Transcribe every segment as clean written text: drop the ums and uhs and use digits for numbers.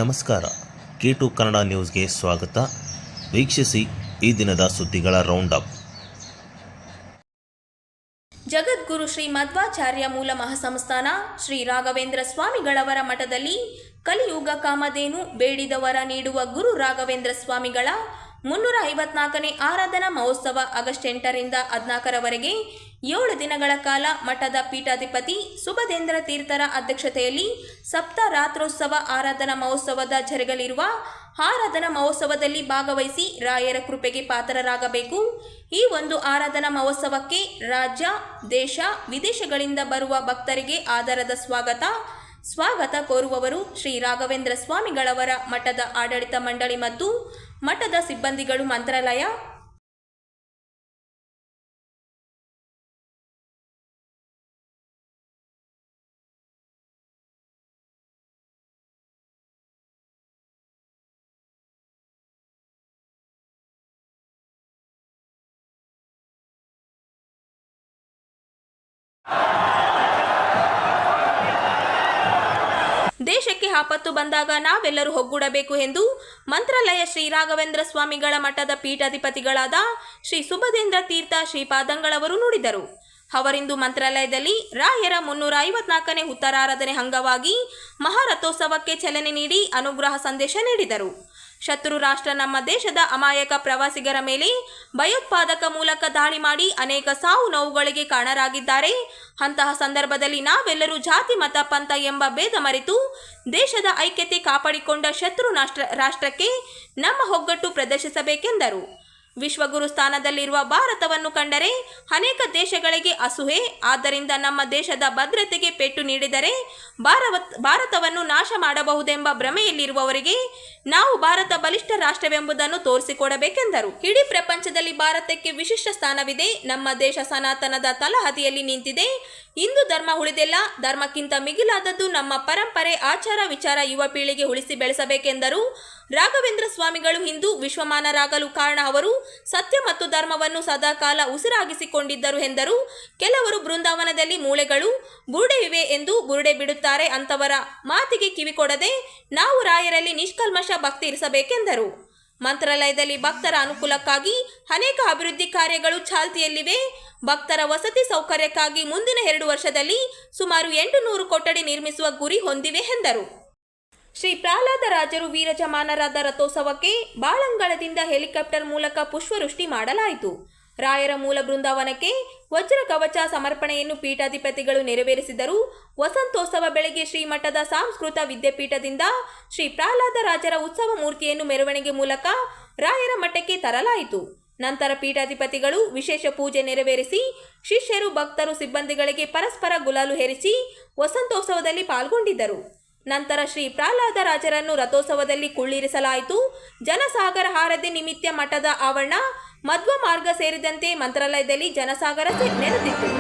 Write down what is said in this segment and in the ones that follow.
ನಮಸ್ಕಾರ. K2 ಕನ್ನಡ ನ್ಯೂಸ್ಗೆ ಸ್ವಾಗತ. ವೀಕ್ಷಿಸಿ ಈ ದಿನದ ಸುದ್ದಿಗಳ ರೌಂಡ್ ಅಪ್. ಜಗದ್ಗುರು ಶ್ರೀ ಮಧ್ವಾಚಾರ್ಯ ಮೂಲ ಮಹಾಸಂಸ್ಥಾನ ಶ್ರೀ ರಾಘವೇಂದ್ರ ಸ್ವಾಮಿಗಳವರ ಮಠದಲ್ಲಿ ಕಲಿಯುಗ ಕಾಮಧೇನು ಬೇಡಿದವರ ನೀಡುವ ಗುರು ರಾಘವೇಂದ್ರ ಸ್ವಾಮಿಗಳ 354ನೇ ಆರಾಧನಾ ಮಹೋತ್ಸವ ಆಗಸ್ಟ್ 8ರಿಂದ 14ರವರೆಗೆ 7 ದಿನಗಳ ಕಾಲ ಮಠದ ಪೀಠಾಧಿಪತಿ ಸುಬದೇಂದ್ರ ತೀರ್ಥರ ಅಧ್ಯಕ್ಷತೆಯಲ್ಲಿ ಸಪ್ತರಾತ್ರೋತ್ಸವ ಆರಾಧನಾ ಮಹೋತ್ಸವದ ಜರುಗಲಿರುವ ಆರಾಧನಾ ಮಹೋತ್ಸವದಲ್ಲಿ ಭಾಗವಹಿಸಿ ರಾಯರ ಕೃಪೆಗೆ ಪಾತ್ರರಾಗಬೇಕು. ಈ ಒಂದು ಆರಾಧನಾ ಮಹೋತ್ಸವಕ್ಕೆ ರಾಜ್ಯ, ದೇಶ, ವಿದೇಶಗಳಿಂದ ಬರುವ ಭಕ್ತರಿಗೆ ಆದರದ ಸ್ವಾಗತ ಕೋರುವವರು ಶ್ರೀ ರಾಘವೇಂದ್ರ ಸ್ವಾಮಿಗಳವರ ಮಠದ ಆಡಳಿತ ಮಂಡಳಿ ಮತ್ತು ಮಠದ ಸಿಬ್ಬಂದಿಗಳು. ಮಂತ್ರಾಲಯ. ದೇಶಕ್ಕೆ ಆಪತ್ತು ಬಂದಾಗ ನಾವೆಲ್ಲರೂ ಒಗ್ಗೂಡಬೇಕು ಎಂದು ಮಂತ್ರಾಲಯ ಶ್ರೀ ರಾಘವೇಂದ್ರ ಸ್ವಾಮಿಗಳ ಮಠದ ಪೀಠಾಧಿಪತಿಗಳಾದ ಶ್ರೀ ಸುಬದೇಂದ್ರ ತೀರ್ಥ ಶ್ರೀಪಾದಂಗಳವರು ನುಡಿದರು. ಅವರಿಂದು ಮಂತ್ರಾಲಯದಲ್ಲಿ ರಾಯರ 354ನೇ ಉತ್ತರಾರಾಧನೆ ಅಂಗವಾಗಿ ಮಹಾರಥೋತ್ಸವಕ್ಕೆ ಚಾಲನೆ ನೀಡಿ ಅನುಗ್ರಹ ಸಂದೇಶ ನೀಡಿದರು. ಶತ್ರು ರಾಷ್ಟ್ರ ನಮ್ಮ ದೇಶದ ಅಮಾಯಕ ಪ್ರವಾಸಿಗರ ಮೇಲೆ ಭಯೋತ್ಪಾದಕ ಮೂಲಕ ದಾಳಿ ಮಾಡಿ ಅನೇಕ ಸಾವು ನೋವುಗಳಿಗೆ ಕಾರಣರಾಗಿದ್ದಾರೆ. ಅಂತಹ ಸಂದರ್ಭದಲ್ಲಿ ನಾವೆಲ್ಲರೂ ಜಾತಿ, ಮತ, ಪಂಥ ಎಂಬ ಭೇದ ಮರೆತು ದೇಶದ ಐಕ್ಯತೆ ಕಾಪಾಡಿಕೊಂಡ ಶತ್ರು ರಾಷ್ಟ್ರಕ್ಕೆ ನಮ್ಮ ಒಗ್ಗಟ್ಟು ಪ್ರದರ್ಶಿಸಬೇಕೆಂದರು. ವಿಶ್ವಗುರು ಸ್ಥಾನದಲ್ಲಿರುವ ಭಾರತವನ್ನು ಕಂಡರೆ ಅನೇಕ ದೇಶಗಳಿಗೆ ಅಸೂಹೆ. ಆದ್ದರಿಂದ ನಮ್ಮ ದೇಶದ ಭದ್ರತೆಗೆ ಪೆಟ್ಟು ನೀಡಿದರೆ ಭಾರತವನ್ನು ನಾಶ ಮಾಡಬಹುದೆಂಬ ಭ್ರಮೆಯಲ್ಲಿರುವವರಿಗೆ ನಾವು ಭಾರತ ಬಲಿಷ್ಠ ರಾಷ್ಟ್ರವೆಂಬುದನ್ನು ತೋರಿಸಿಕೊಡಬೇಕೆಂದರು. ಇಡೀ ಪ್ರಪಂಚದಲ್ಲಿ ಭಾರತಕ್ಕೆ ವಿಶಿಷ್ಟ ಸ್ಥಾನವಿದೆ. ನಮ್ಮ ದೇಶ ಸನಾತನದ ತಲಹದಿಯಲ್ಲಿ ನಿಂತಿದೆ. ಹಿಂದೂ ಧರ್ಮ ಉಳಿದೆಲ್ಲ. ಧರ್ಮಕ್ಕಿಂತ ಮಿಗಿಲಾದದ್ದು ನಮ್ಮ ಪರಂಪರೆ, ಆಚಾರ, ವಿಚಾರ ಯುವ ಪೀಳಿಗೆ ಉಳಿಸಿ ಬೆಳೆಸಬೇಕೆಂದರು. ರಾಘವೇಂದ್ರ ಸ್ವಾಮಿಗಳು ಹಿಂದೂ ವಿಶ್ವಮಾನರಾಗಲು ಕಾರಣ ಅವರು ಸತ್ಯ ಮತ್ತು ಧರ್ಮವನ್ನು ಸದಾಕಾಲ ಉಸಿರಾಗಿಸಿಕೊಂಡಿದ್ದರು ಎಂದರು. ಕೆಲವರು ಬೃಂದಾವನದಲ್ಲಿ ಮೂಳೆಗಳು, ಬುರುಡೆ ಇವೆ ಎಂದು ಬುರುಡೆ ಬಿಡುತ್ತಾರೆ. ಅಂತವರ ಮಾತಿಗೆ ಕಿವಿಕೊಡದೆ ನಾವು ರಾಯರಲ್ಲಿ ನಿಷ್ಕಲ್ಮಶ ಭಕ್ತಿ ಇರಿಸಬೇಕೆಂದರು. ಮಂತ್ರಾಲಯದಲ್ಲಿ ಭಕ್ತರ ಅನುಕೂಲಕ್ಕಾಗಿ ಅನೇಕ ಅಭಿವೃದ್ಧಿ ಕಾರ್ಯಗಳು ಚಾಲ್ತಿಯಲ್ಲಿವೆ. ಭಕ್ತರ ವಸತಿ ಸೌಕರ್ಯಕ್ಕಾಗಿ ಮುಂದಿನ 2 ವರ್ಷದಲ್ಲಿ ಸುಮಾರು 800 ಕೊಠಡಿ ನಿರ್ಮಿಸುವ ಗುರಿ ಹೊಂದಿವೆ ಎಂದರು. ಶ್ರೀ ಪ್ರಹ್ಲಾದರಾಜರು ವೀರಜಮಾನರಾದ ರಥೋತ್ಸವಕ್ಕೆ ಬಾಳಂಗಳದಿಂದ ಹೆಲಿಕಾಪ್ಟರ್ ಮೂಲಕ ಪುಷ್ಪವೃಷ್ಟಿ ಮಾಡಲಾಯಿತು. ರಾಯರ ಮೂಲ ಬೃಂದಾವನಕ್ಕೆ ವಜ್ರ ಕವಚ ಸಮರ್ಪಣೆಯನ್ನು ಪೀಠಾಧಿಪತಿಗಳು ನೆರವೇರಿಸಿದರು. ವಸಂತೋತ್ಸವ ಬೆಳಗ್ಗೆ ಶ್ರೀಮಠದ ಸಂಸ್ಕೃತ ವಿದ್ಯಾಪೀಠದಿಂದ ಶ್ರೀ ಪ್ರಹ್ಲಾದರಾಜರ ಉತ್ಸವ ಮೂರ್ತಿಯನ್ನು ಮೆರವಣಿಗೆ ಮೂಲಕ ರಾಯರ ಮಠಕ್ಕೆ ತರಲಾಯಿತು. ನಂತರ ಪೀಠಾಧಿಪತಿಗಳು ವಿಶೇಷ ಪೂಜೆ ನೆರವೇರಿಸಿ ಶಿಷ್ಯರು, ಭಕ್ತರು, ಸಿಬ್ಬಂದಿಗಳಿಗೆ ಪರಸ್ಪರ ಗುಲಾಲು ಹೇರಿಸಿ ವಸಂತೋತ್ಸವದಲ್ಲಿ ಪಾಲ್ಗೊಂಡಿದ್ದರು. ನಂತರ ಶ್ರೀ ಪ್ರಹ್ಲಾದರಾಜರನ್ನು ರಥೋತ್ಸವದಲ್ಲಿ ಕುಳ್ಳಿರಿಸಲಾಯಿತು. ಜನಸಾಗರ ಆರಾಧನೆ ನಿಮಿತ್ತ ಮಠದ ಆವರಣ, ಮಧ್ವ ಮಾರ್ಗ ಸೇರಿದಂತೆ ಮಂತ್ರಾಲಯದಲ್ಲಿ ಜನಸಾಗರ ನೆರೆದಿತ್ತು.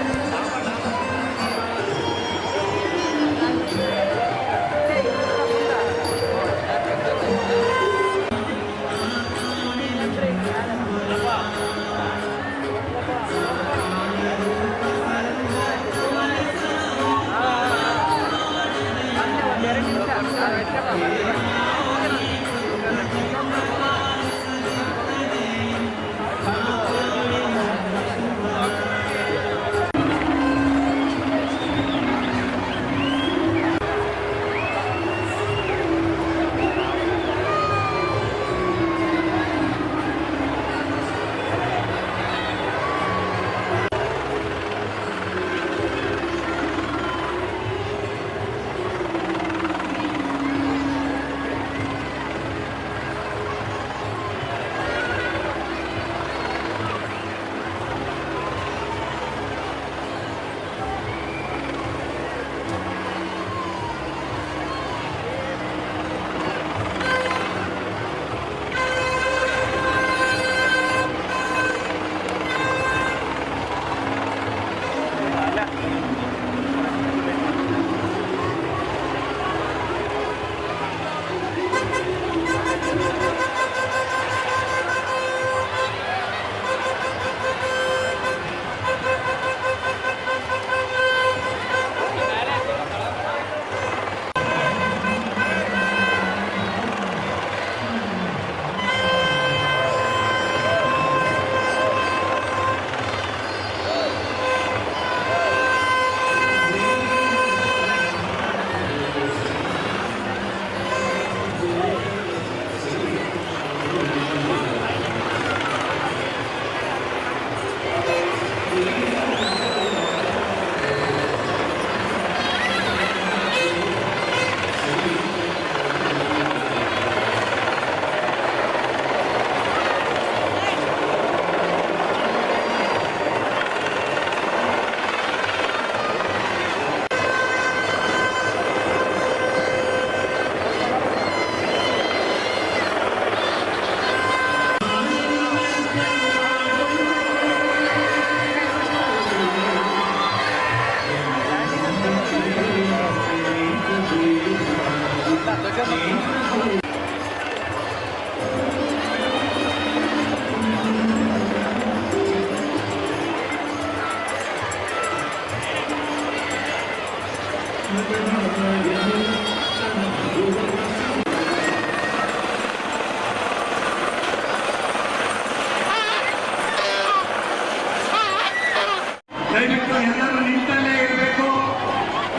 ದಯವಿಟ್ಟು ಎಲ್ಲರೂ ನಿಂತಲ್ಲೇ ಇರಬೇಕು.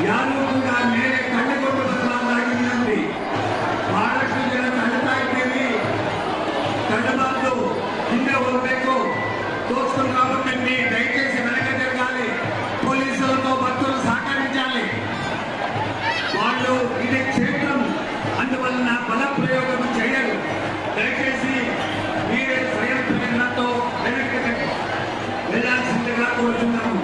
ಯಾರು ಕೂಡ ಮೇಲೆ ಕಳೆದುಕೊಂಡು ಬರಬಾರ್ದಾಗಿ ವಿನಂತಿ. ಬಹಳಷ್ಟು ಜನ ತಳ್ಳುತ್ತಾ ಇದ್ದೀವಿ, ತಳ್ಳಬಾರ್ದು, ಹಿಂದೆ ಹೋಗಬೇಕು. ತೋರಿಸ್ಕೊಂಡು రావద్దండి, దయచేసి వెనక జరగాలి. పోలీసులతో భక్తులు సహకరించాలి. వాళ్ళు ఇది క్షేత్రం, అందువలన బల ప్రయోగం చేయరు. దయచేసి మీరే స్వయం ప్రేరణతో వెనక్కి వెళ్ళాల్సిందిగా కోరుతున్నాము.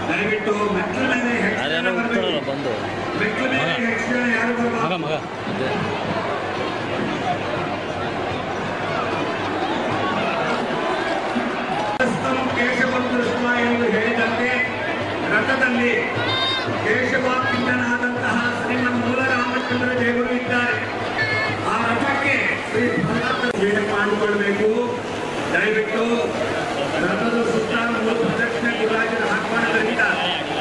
ದಯವಿಟ್ಟು ಮೆಟ್ಲ ಮೇಲೆ ಮೆಟ್ಲ ಮೇಲೆ ಹೆಚ್ಚಿನ ಯಾರು ಕೇಶವಂತೃಷ್ಣ ಎಂದು ಹೇಳಿದಂತೆ ರಥದಲ್ಲಿ ಕೇಶವಾಪಿಂಡನಾದಂತಹ ಶ್ರೀಮನ್ ಮೂಲರಾಮಚಂದ್ರ ದೇವರು ಇದ್ದಾರೆ. ಆ ರಥಕ್ಕೆ ಶ್ರೀ ಮಾಡಿಕೊಳ್ಬೇಕು. ದಯವಿಟ್ಟು ರಥದ ಸುತ್ತ ಪ್ರದಕ್ಷಿಣೆ ಗುರಾಜನ ಆಹ್ವಾನದಿಂದ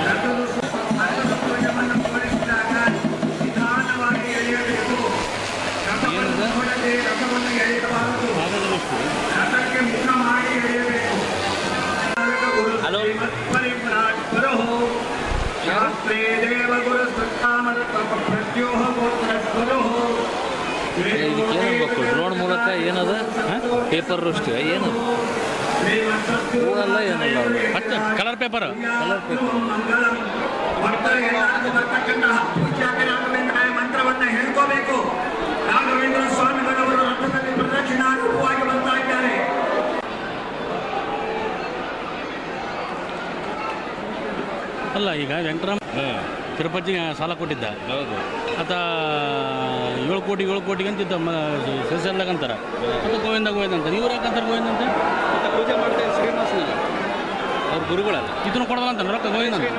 ರಥದ ಧ್ವಜವನ್ನು ತೋರಿಸಿದಾಗ ನಿಧಾನವಾಗಿ ಎಳೆಯಬೇಕು. ರಥವನ್ನು ನೋಡದೆ ರಥವನ್ನು ಎಳೆಯಬಾರದು. ರಥಕ್ಕೆ ಮುಖ ಮಾಡಿ ಎಳೆಯಬೇಕು. ಶಾಸ್ತ್ರೇ ದೇವಗುರು ಸತ್ಕಾಮದ ಪ್ರತ್ಯೋಹ ಗೋತ್ರಸ್ವರೋ ಡ್ರೋನ್ ಮೂಲಕ ಏನದ ಪೇಪರ್ ರೋಸ್ಟ್ ಏನದು ಹೂವಲ್ಲ ಏನಲ್ಲ ಕಲರ್ ಪೇಪರ್ ಮಂತ್ರವನ್ನ ಹೇಳ್ಕೋಬೇಕು. ರಾಘವೇಂದ್ರ ಸ್ವಾಮಿಗಳವರು ರಥದಲ್ಲಿ ಪ್ರದಕ್ಷಿಣಾರೂಪವಾಗಿ ಬರ್ತಾ ಇದ್ದಾರೆ. ಅಲ್ಲ ಈಗ ವೆಂಕಟರಾಮ್ ತಿರುಪತಿಗೆ ಸಾಲ ಕೊಟ್ಟಿದ್ದ. ಹೌದು. ಆತ 7 ಕೋಟಿಗೆ ಅಂತಿದ್ದ ಸೆಸಲ್ದಾಗ ಅಂತಾರೆ. ಮತ್ತು ಗೋವಿಂದ ಅಂತಾರೆ. ಇವ್ರು ಯಾಕಂತಾರೆ ಗೋವಿಂದ ಅಂತ ಪೂಜೆ ಮಾಡ್ತಾರೆ ಶ್ರೀನಿವಾಸನ ಅವ್ರ ಗುರುಗಳಲ್ಲ. ಇದನ್ನು ಕೊಡೋಲ್ಲ ಅಂತ ರೊಕ್ಕ ಗೋವಿಂದ ಅಂತ.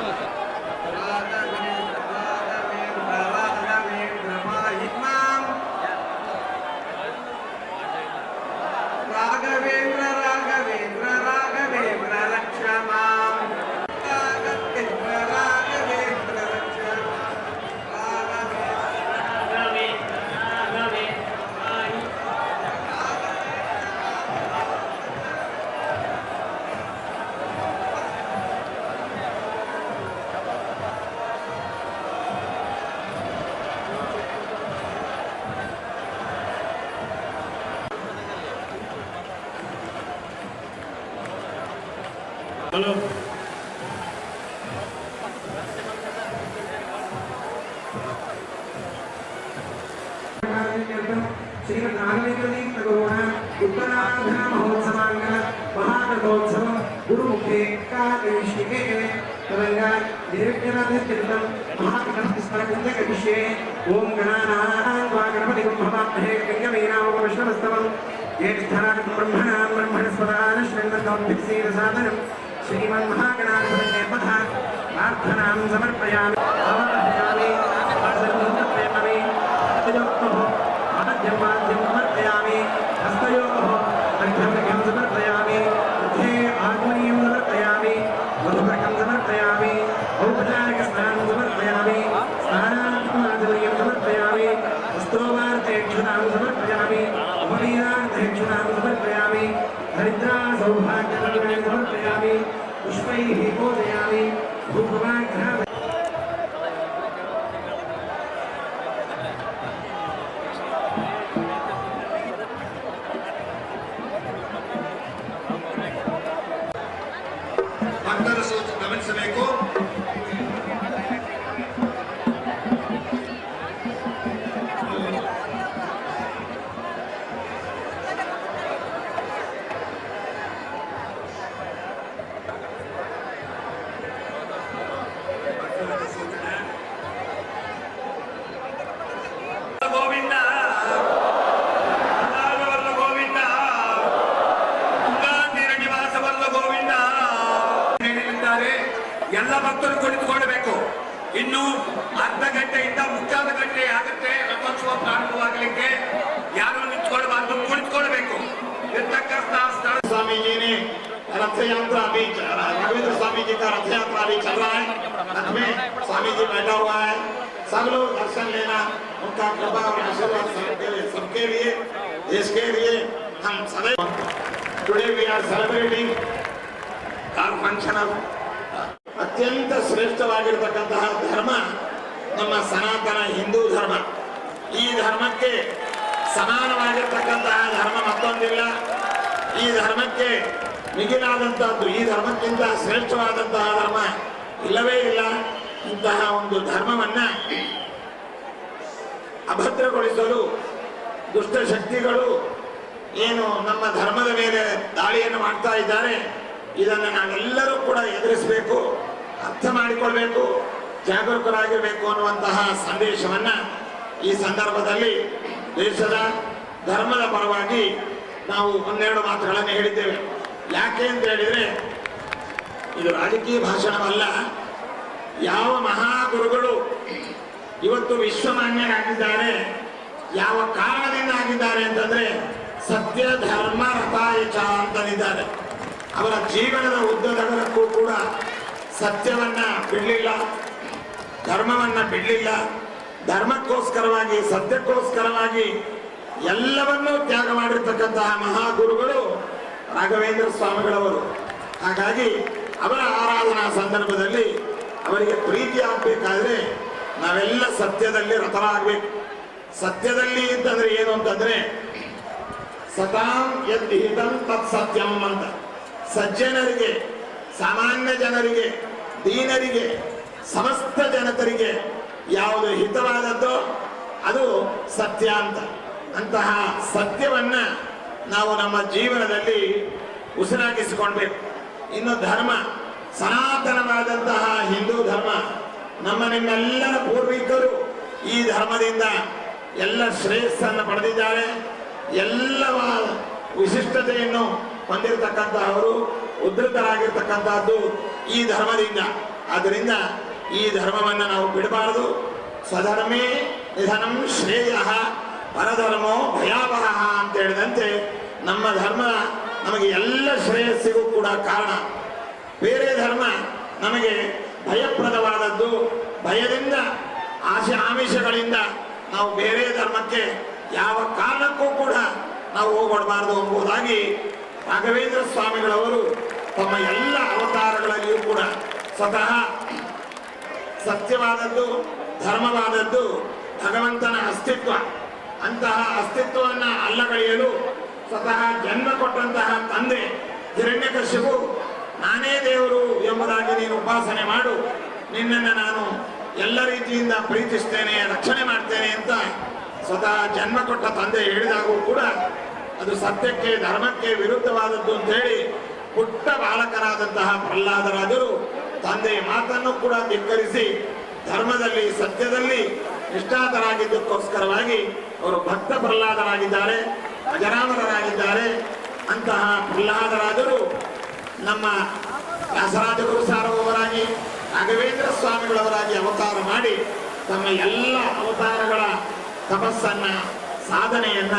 ಹಲೋ ಶ್ರೀಮದ್ ರಾಘವೇಂದ್ರ ತೀರ್ಥ ಗುರುಣ ಉತ್ತರಾರ್ಧ ಮಹೋತ್ಸವಾಂಗ ಮಹಾರಥೋತ್ಸವ ಗುರುಮುಖೆ ಕಾಕೈಷ್ಣಿಕೆ ತರಂಗ ನಿರ್ವಿಘ್ನರಾಧೀರ್ಘಂ ಮಹಾಕೃಷ್ಣಸ್ಮರಕುಂಜಕವಿಷೇ ಓಂ ಗಣಾನಾಂ ತ್ವಾ ಗಣಪತಿಂ ಭವಾಮಹೇ ಗಂಗವೀನಾಮಪವಿಷ್ಣವಸ್ತವಂ ಜ್ಯೇಷ್ಠರಾಜಂ ಬ್ರಹ್ಮಣಾಂ ಬ್ರಹ್ಮಣಸ್ಪದಾನ ಶ್ರೀಮನ್ನೋದ್ಭಿಕ್ಷೀರಸಾದನಂ ಶ್ರೀಮನ್ಮಹಾಗಣಾಧಿಪತये ನಮಃ ಪ್ರಾರ್ಥನಾಂ ಸಮರ್ಪಯಾಮಿ ಆವಾಹಯಾಮಿ ಸಮರ್ಪಯಾಮಿ ಅತಿಯೋಕ್ತಃ आद्यं समर्पयामि हस्तयोः अर्घ्यं समर्पयामि मध्ये आग्नेयं समर्पयामि मधुकं समर्पयामि औपचारिकस्नानं समर्पयामि स्नानान्तमाजलीयं समर्पयामि वस्त्रोवार्तेक्षुणां समर्पयामि उपवीरार्तेक्षुणां समर्पयामि हरिद्रा सौभाग्यं समर्पयामि पुष्पैः पूजयामि धूपमाघ्रामि ಗಮನಿಸಬೇಕು. ಗೋವಿಂದ ಗೋವಿಂದ ಗಂಗಾತೀರ ನಿವಾಸವಲ್ಲ ಗೋವಿಂದ ಹೇಳಿದ್ದಾರೆ. ಎಲ್ಲ ಭಕ್ತರು ಕುಳಿತುಕೊಳ್ಳಬೇಕು. ಇನ್ನು ಅರ್ಧ ಗಂಟೆಯಿಂದ ಮುಕ್ಕಾಲು ಗಂಟೆ ಆಗುತ್ತೆ ರಥೋತ್ಸವ ಪ್ರಾರಂಭವಾಗಲಿಕ್ಕೆ. ಯಾರು ನಿಂತ್ಕೊಳ್ಬಾರ್ದು, ಕುಳಿತುಕೊಳ್ಬೇಕು. ಇರ್ತಕ್ಕಂಥ ಸ್ಥಳ ಸ್ವಾಮೀಜಿನೇ ರಥಯಾತ್ರಾ ರಾಘವೇಂದ್ರ ಸ್ವಾಮೀಜಿ जी का रथ यात्रा भी चल रहा है। रथ में स्वामी जी बैठा हुआ है, सब लोग दर्शन लेना, उनका कृपा और आशीर्वाद सबके लिए, देश के लिए हम सदैव। Today we are celebrating our function of ಅತ್ಯಂತ ಶ್ರೇಷ್ಠವಾಗಿರತಕ್ಕಂತಹ ಧರ್ಮ ನಮ್ಮ ಸನಾತನ ಹಿಂದೂ ಧರ್ಮ. ಈ ಧರ್ಮಕ್ಕೆ ಸಮಾನವಾಗಿರ್ತಕ್ಕಂತಹ ಧರ್ಮ ಮತ್ತೊಂದಿಲ್ಲ. ಈ ಧರ್ಮಕ್ಕೆ ಮಿಗಿಲಾದಂತಹದ್ದು, ಈ ಧರ್ಮಕ್ಕಿಂತ ಶ್ರೇಷ್ಠವಾದಂತಹ ಧರ್ಮ ಇಲ್ಲವೇ ಇಲ್ಲ. ಇಂತಹ ಒಂದು ಧರ್ಮವನ್ನ ಅಭದ್ರಗೊಳಿಸಲು ದುಷ್ಟಶಕ್ತಿಗಳು ಏನು ನಮ್ಮ ಧರ್ಮದ ಮೇಲೆ ದಾಳಿಯನ್ನು ಮಾಡ್ತಾ ಇದ್ದಾರೆ, ಇದನ್ನು ನಾವೆಲ್ಲರೂ ಕೂಡ ಎದುರಿಸಬೇಕು, ಅರ್ಥ ಮಾಡಿಕೊಳ್ಬೇಕು, ಜಾಗರೂಕರಾಗಿರಬೇಕು ಅನ್ನುವಂತಹ ಸಂದೇಶವನ್ನ ಈ ಸಂದರ್ಭದಲ್ಲಿ ದೇಶದ ಧರ್ಮದ ಪರವಾಗಿ ನಾವು ಒಂದೆರಡು ಮಾತುಗಳನ್ನು ಹೇಳಿದ್ದೇವೆ. ಯಾಕೆ ಅಂತ ಹೇಳಿದ್ರೆ ಇದು ರಾಜಕೀಯ ಭಾಷಣವಲ್ಲ. ಯಾವ ಮಹಾಗುರುಗಳು ಇವತ್ತು ವಿಶ್ವಮಾನ್ಯರಾಗಿದ್ದಾರೆ, ಯಾವ ಕಾರಣದಿಂದ ಆಗಿದ್ದಾರೆ ಅಂತಂದ್ರೆ ಸತ್ಯ ಧರ್ಮ ರಥಾಯಚ ಅಂತಂದಿದ್ದಾರೆ. ಅವರ ಜೀವನದ ಉದ್ದದವರೆಗೂ ಕೂಡ ಸತ್ಯವನ್ನ ಬಿಡಲಿಲ್ಲ, ಧರ್ಮವನ್ನ ಬಿಡಲಿಲ್ಲ. ಧರ್ಮಕ್ಕೋಸ್ಕರವಾಗಿ, ಸತ್ಯಕ್ಕೋಸ್ಕರವಾಗಿ ಎಲ್ಲವನ್ನೂ ತ್ಯಾಗ ಮಾಡಿರ್ತಕ್ಕಂತಹ ಮಹಾಗುರುಗಳು ರಾಘವೇಂದ್ರ ಸ್ವಾಮಿಗಳವರು. ಹಾಗಾಗಿ ಅವರ ಆರಾಧನಾ ಸಂದರ್ಭದಲ್ಲಿ ಅವರಿಗೆ ಪ್ರೀತಿ ಆಗಬೇಕಾದ್ರೆ ನಾವೆಲ್ಲ ಸತ್ಯದಲ್ಲಿ ರಥರಾಗಬೇಕು. ಸತ್ಯದಲ್ಲಿ ಅಂತಂದ್ರೆ ಏನು ಅಂತಂದ್ರೆ ಸತಾಂ ಯದ್ ಹಿತಂ ತತ್ ಸತ್ಯಂ ಅಂತ. ಸಜ್ಜನರಿಗೆ, ಸಾಮಾನ್ಯ ಜನರಿಗೆ, ದೀನರಿಗೆ, ಸಮಸ್ತ ಜನತರಿಗೆ ಯಾವುದು ಹಿತವಾದದ್ದೋ ಅದು ಸತ್ಯ ಅಂತ. ಅಂತಹ ಸತ್ಯವನ್ನ ನಾವು ನಮ್ಮ ಜೀವನದಲ್ಲಿ ಉಸಿರಾಗಿಸಿಕೊಳ್ಬೇಕು. ಇನ್ನು ಧರ್ಮ, ಸನಾತನವಾದಂತಹ ಹಿಂದೂ ಧರ್ಮ, ನಮ್ಮ ನಿಮ್ಮೆಲ್ಲರ ಪೂರ್ವಿಕರು ಈ ಧರ್ಮದಿಂದ ಎಲ್ಲ ಶ್ರೇಯಸ್ಸನ್ನು ಪಡೆದಿದ್ದಾರೆ. ಎಲ್ಲ ವಿಶಿಷ್ಟತೆಯನ್ನು ಹೊಂದಿರತಕ್ಕಂತಹವರು, ಉದ್ಧತರಾಗಿರ್ತಕ್ಕಂತಹದ್ದು ಈ ಧರ್ಮದಿಂದ. ಆದ್ದರಿಂದ ಈ ಧರ್ಮವನ್ನು ನಾವು ಬಿಡಬಾರದು. ಸ್ವಧರ್ಮೇ ನಿಧನಂ ಶ್ರೇಯ, ಪರಧರ್ಮೋ ಭಯಾವಹ ಅಂತ ಹೇಳಿದಂತೆ ನಮ್ಮ ಧರ್ಮ ನಮಗೆ ಎಲ್ಲ ಶ್ರೇಯಸ್ಸಿಗೂ ಕೂಡ ಕಾರಣ. ಬೇರೆ ಧರ್ಮ ನಮಗೆ ಭಯಪ್ರದವಾದದ್ದು. ಭಯದಿಂದ, ಆಮಿಷಗಳಿಂದ ನಾವು ಬೇರೆ ಧರ್ಮಕ್ಕೆ ಯಾವ ಕಾರಣಕ್ಕೂ ಕೂಡ ನಾವು ಹೋಗಬಾರದು ಎಂಬುದಾಗಿ ರಾಘವೇಂದ್ರ ಸ್ವಾಮಿಗಳವರು ತಮ್ಮ ಎಲ್ಲ ಅವತಾರಗಳಲ್ಲಿಯೂ ಕೂಡ ಸ್ವತಃ ಸತ್ಯವಾದದ್ದು, ಧರ್ಮವಾದದ್ದು ಭಗವಂತನ ಅಸ್ತಿತ್ವ. ಅಂತಹ ಅಸ್ತಿತ್ವವನ್ನು ಅಲ್ಲಗಳೆಯಲು ಸ್ವತಃ ಜನ್ಮ ಕೊಟ್ಟಂತಹ ತಂದೆ ಹಿರಣ್ಯಕಶಿಪು, ನಾನೇ ದೇವರು ಎಂಬುದಾಗಿ ನೀನು ಉಪಾಸನೆ ಮಾಡು, ನಿನ್ನನ್ನು ನಾನು ಎಲ್ಲ ರೀತಿಯಿಂದ ಪ್ರೀತಿಸ್ತೇನೆ, ರಕ್ಷಣೆ ಮಾಡ್ತೇನೆ ಅಂತ ಸ್ವತಃ ಜನ್ಮ ಕೊಟ್ಟ ತಂದೆ ಹೇಳಿದಾಗೂ ಕೂಡ ಅದು ಸತ್ಯಕ್ಕೆ, ಧರ್ಮಕ್ಕೆ ವಿರುದ್ಧವಾದದ್ದು ಅಂತ ಹೇಳಿ ಪುಟ್ಟ ಬಾಲಕರಾದಂತಹ ಪ್ರಹ್ಲಾದರಾಜರು ತಂದೆಯ ಮಾತನ್ನು ಕೂಡ ಧಿಕ್ಕರಿಸಿ ಧರ್ಮದಲ್ಲಿ, ಸತ್ಯದಲ್ಲಿ ನಿಷ್ಠಾತರಾಗಿದ್ದಕ್ಕೋಸ್ಕರವಾಗಿ ಅವರು ಭಕ್ತ ಪ್ರಹ್ಲಾದರಾಗಿದ್ದಾರೆ, ಅಜರಾಮರರಾಗಿದ್ದಾರೆ. ಅಂತಹ ಪ್ರಹ್ಲಾದರಾಜರು ನಮ್ಮ ವ್ಯಾಸರಾಜ ಗುರು ಸಾರ್ವಭೌಮರಾಗಿ, ರಾಘವೇಂದ್ರ ಸ್ವಾಮಿಗಳವರಾಗಿ ಅವತಾರ ಮಾಡಿ ತಮ್ಮ ಎಲ್ಲ ಅವತಾರಗಳ ತಪಸ್ಸನ್ನ, ಸಾಧನೆಯನ್ನ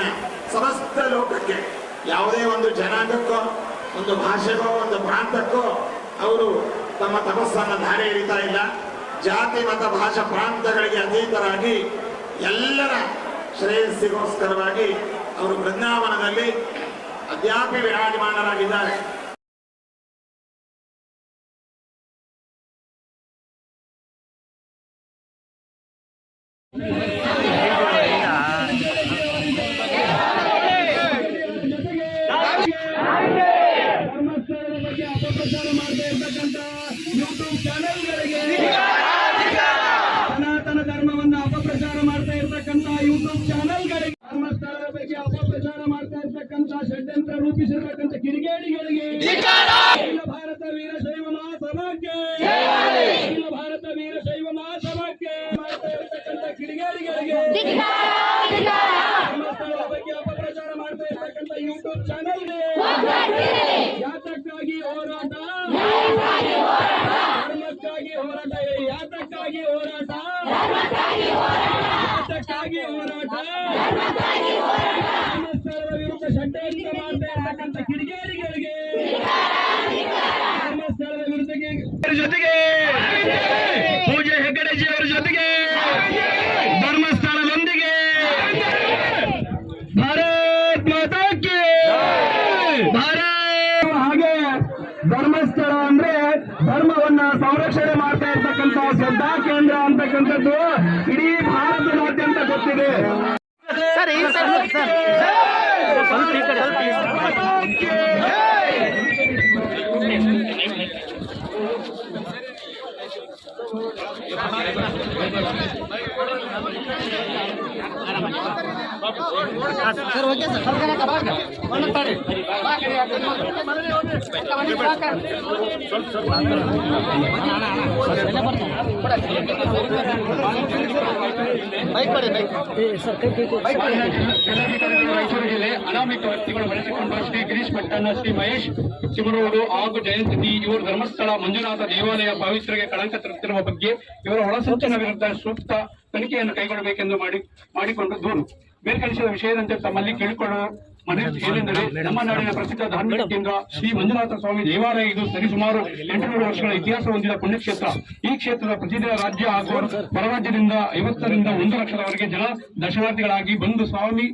ಸಮಸ್ತ ಲೋಕಕ್ಕೆ, ಯಾವುದೇ ಒಂದು ಜನಾಂಗಕ್ಕೋ, ಒಂದು ಭಾಷೆಗೋ, ಒಂದು ಪ್ರಾಂತಕ್ಕೋ ಅವರು ತಮ್ಮ ತಪಸ್ಸನ್ನು ಧಾರೆ ಎರಿತಾ ಇಲ್ಲ. ಜಾತಿ, ಮತ, ಭಾಷಾ, ಪ್ರಾಂತಗಳಿಗೆ ಅತೀತರಾಗಿ ಎಲ್ಲರ ಶ್ರೇಯಸ್ಸಿಗೋಸ್ಕರವಾಗಿ ಅವರು ಬೃಂದಾವನದಲ್ಲಿ ಅದ್ಯಾಪಿ ವಿರಾಜಮಾನರಾಗಿದ್ದಾರೆ. ಅಪಪ್ರಚಾರ ಮಾಡ್ತಾ ಇರ್ತಕ್ಕಂಥ ಯೂಟ್ಯೂಬ್ ಚಾನೆಲ್ಗಳಿಗೆ, ಸನಾತನ ಧರ್ಮವನ್ನು ಅಪಪ್ರಚಾರ ಮಾಡ್ತಾ ಇರ್ತಕ್ಕಂಥ ಯೂಟ್ಯೂಬ್ ಚಾನೆಲ್ಗಳಿಗೆ, ಧರ್ಮಸ್ಥಳದ ಬಗ್ಗೆ ಅಪಪ್ರಚಾರ ಮಾಡ್ತಾ ಇರ್ತಕ್ಕಂಥ ಷಡ್ಯಂತ್ರ ರೂಪಿಸಿರ್ತಕ್ಕಂಥ ಕಿಡಿಗೇಡಿಗಳಿಗೆ, ಅಖಿಲ ಭಾರತ ವೀರಶೈವ ಮಹಾಸಭಾಕ್ಕೆ, ಅಖಿಲ ಭಾರತ ವೀರಶೈವ ಮಹಾಸಭಾಕ್ಕೆ ಮಾಡ್ತಾ ಇರ್ತಕ್ಕಂಥ ಕಿಡಿಗೇಡಿಗಳಿಗೆ, ಧರ್ಮಸ್ಥಳದ ಬಗ್ಗೆ ಅಪಪ್ರಚಾರ ಮಾಡ್ತಾ ಇರ್ತಕ್ಕಂಥ ಯೂಟ್ಯೂಬ್ ಚಾನೆಲ್ಗೆ ಯಾತಕ್ಕಾಗಿ ಹೋರಾಟ, ಧರ್ಮಕ್ಕಾಗಿ ಹೋರಾಟ, ಯಾತಕ್ಕಾಗಿ ಹೋರಾಟ, ಯಾತಕ್ಕಾಗಿ ಹೋರಾಟ, ಧರ್ಮಸ್ಥಳದ ವಿರುದ್ಧ ಷಡ್ಯಂತ್ರ ಮಾಡ್ತಾ ಇರ್ತಕ್ಕಂಥ ಕಿಡಿಗೇಡಿಗಳಿಗೆ, ಧರ್ಮಸ್ಥಳದ ವಿರುದ್ಧ ಜೊತೆಗೆ ಪೂಜೆ ಹೆಗ್ಗಡೆಜಿಯವರ ಜೊತೆಗೆ ಧರ್ಮಸ್ಥಳದೊಂದಿಗೆ ಭಾರತ್ ಮಾತಾ ಕಿ ಭಾರತ್. ಹಾಗೆ ಧರ್ಮಸ್ಥಳ ಅಂದ್ರೆ ಧರ್ಮವನ್ನ ಸಂರಕ್ಷಣೆ ಮಾಡ್ತಾ ಇರ್ತಕ್ಕಂಥ ಶ್ರದ್ಧಾ ಕೇಂದ್ರ ಅಂತಕ್ಕಂಥದ್ದು ಇಡೀ ಭಾರತದಾದ್ಯಂತ ಗೊತ್ತಿದೆ. ರಾಯಚೂರು ಜಿಲ್ಲೆ ಅನಾಮಿಕ ವ್ಯಕ್ತಿಗಳು ಬಳಸಿಕೊಂಡು ಶ್ರೀ ಗಿರೀಶ್ ಭಟ್ಟಣ್ಣ, ಶ್ರೀ ಮಹೇಶ್ ಚಿಮರೋಡು ಹಾಗೂ ಜಯಂತಿ ಇವರು ಧರ್ಮಸ್ಥಳ ಮಂಜುನಾಥ ದೇವಾಲಯ ಪವಿತ್ರಗೆ ಕಳಂಕ ತರುತ್ತಿರುವ ಬಗ್ಗೆ ಇವರ ಒಳಸಂಚಿನ ವಿರುದ್ಧ ಸೂಕ್ತ ತನಿಖೆಯನ್ನು ಕೈಗೊಳ್ಳಬೇಕೆಂದು ಮಾಡಿಕೊಂಡು ದೂರು ಬೇರ್ಪಡಿಸಿದ ವಿಷಯದಂತೆ ತಮ್ಮಲ್ಲಿ ಕೇಳಿಕೊಳ್ಳುವ ಮನವಿ ಏನೆಂದರೆ, ನಮ್ಮ ನಾಡಿನ ಪ್ರಸಿದ್ಧ ಧಾರ್ಮಿಕ ಕೇಂದ್ರ ಶ್ರೀ ಮಂಜುನಾಥ ಸ್ವಾಮಿ ದೇವಾಲಯ ಇದು ಸರಿಸುಮಾರು 800 ವರ್ಷಗಳ ಇತಿಹಾಸ ಹೊಂದಿದ ಪುಣ್ಯಕ್ಷೇತ್ರ. ಈ ಕ್ಷೇತ್ರದ ಪ್ರತಿದಿನ ರಾಜ್ಯ ಹಾಗೂ ಹೊರರಾಜ್ಯದಿಂದ 50 ರಿಂದ 1 ಲಕ್ಷದವರೆಗೆ ಜನ ದರ್ಶನಾರ್ಥಿಗಳಾಗಿ ಬಂದು ಸ್ವಾಮಿ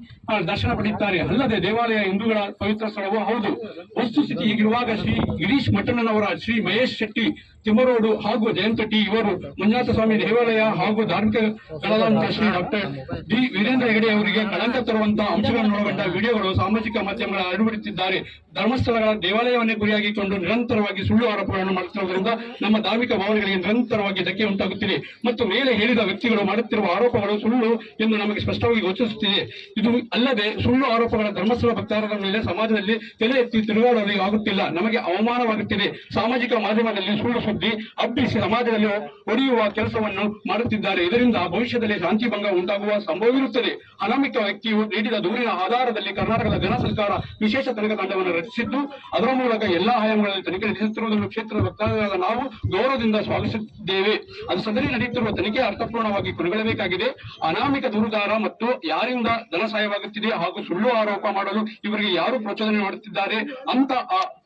ದರ್ಶನ ಪಡೆಯುತ್ತಾರೆ. ಅಲ್ಲದೆ ದೇವಾಲಯ ಹಿಂದೂಗಳ ಪವಿತ್ರ ಸ್ಥಳವೂ ಹೌದು. ವಸ್ತುಸ್ಥಿತಿ ಹೀಗಿರುವಾಗ ಶ್ರೀ ಗಿರೀಶ್ ಮಠಣ್ಣನವರ, ಶ್ರೀ ಮಹೇಶ್ ಶೆಟ್ಟಿ ತಿಮ್ಮರೋಡು ಹಾಗೂ ಜಯಂತಟಿ ಇವರು ಮಂಜುನಾಥ ಸ್ವಾಮಿ ದೇವಾಲಯ ಹಾಗೂ ಧಾರ್ಮಿಕಗಳಾದಂತಹ ಶ್ರೀ ಡಾಕ್ಟರ್ ಡಿ ವೀರೇಂದ್ರ ಹೆಗಡೆ ಅವರಿಗೆ ಕಳಂಕ ತರುವಂತಹ ಅಂಶಗಳನ್ನು ಒಳಗೊಂಡ ವಿಡಿಯೋಗಳು ಸಾಮಾಜಿಕ ಮಾಧ್ಯಮಗಳ ಹರಡುತ್ತಿದ್ದಾರೆ. ಧರ್ಮಸ್ಥಳಗಳ ದೇವಾಲಯವನ್ನೇ ಗುರಿಯಾಗಿಕೊಂಡು ನಿರಂತರವಾಗಿ ಸುಳ್ಳು ಆರೋಪಗಳನ್ನು ಮಾಡುತ್ತಿರುವುದರಿಂದ ನಮ್ಮ ಧಾರ್ಮಿಕ ಭಾವನೆಗಳಿಗೆ ನಿರಂತರವಾಗಿ ಧಕ್ಕೆ ಉಂಟಾಗುತ್ತಿದೆ ಮತ್ತು ಮೇಲೆ ಹೇಳಿದ ವ್ಯಕ್ತಿಗಳು ಮಾಡುತ್ತಿರುವ ಆರೋಪಗಳು ಸುಳ್ಳು ಎಂದು ನಮಗೆ ಸ್ಪಷ್ಟವಾಗಿ ಗೋಚರಿಸುತ್ತಿದೆ. ಇದು ಅಲ್ಲದೆ ಸುಳ್ಳು ಆರೋಪಗಳ ಧರ್ಮಸ್ಥಳ ಭಕ್ತಾರರ ಮೇಲೆ ಸಮಾಜದಲ್ಲಿ ತಲೆ ಎತ್ತಿ ತಿರುಗಾಡಲು ಆಗುತ್ತಿಲ್ಲ. ನಮಗೆ ಅವಮಾನವಾಗುತ್ತಿದೆ. ಸಾಮಾಜಿಕ ಮಾಧ್ಯಮದಲ್ಲಿ ಸುಳ್ಳು ಸುದ್ದಿ ಹಬ್ಬಿಸಿ ಸಮಾಜದಲ್ಲಿ ಒಡೆಯುವ ಕೆಲಸವನ್ನು ಮಾಡುತ್ತಿದ್ದಾರೆ. ಇದರಿಂದ ಭವಿಷ್ಯದಲ್ಲಿ ಶಾಂತಿ ಭಂಗ ಉಂಟಾಗುವ ಸಂಭವವಿರುತ್ತದೆ. ಅನಾಮಿಕ ವ್ಯಕ್ತಿಯು ನೀಡಿದ ದೂರಿನ ಆಧಾರದಲ್ಲಿ ಕರ್ನಾಟಕದ ಜನ ಸರ್ಕಾರ ವಿಶೇಷ ತನಿಖಾ ತಂಡವನ್ನು ರಚಿಸಿದ್ದು ಅದರ ಮೂಲಕ ಎಲ್ಲಾ ಆಯಾಮಗಳಲ್ಲಿ ತನಿಖೆ ನಡೆಸುತ್ತಿರುವುದನ್ನು ಕ್ಷೇತ್ರದ ಭಕ್ತಾದಿಗಳಾದ ನಾವು ಗೌರವದಿಂದ ಸ್ವಾಗತಿಸುತ್ತಿದ್ದೇವೆ. ಅದು ಸದರಿ ನಡೆಯುತ್ತಿರುವ ತನಿಖೆ ಅರ್ಥಪೂರ್ಣವಾಗಿ ಕೊನೆಗೊಳ್ಳಬೇಕಾಗಿದೆ. ಅನಾಮಿಕ ದೂರುದಾರ ಮತ್ತು ಯಾರಿಂದ ಧನ ಸಹಾಯವಾಗುತ್ತಿದೆ ಹಾಗೂ ಸುಳ್ಳು ಆರೋಪ ಮಾಡಲು ಇವರಿಗೆ ಯಾರು ಪ್ರಚೋದನೆ ಮಾಡುತ್ತಿದ್ದಾರೆ ಅಂತ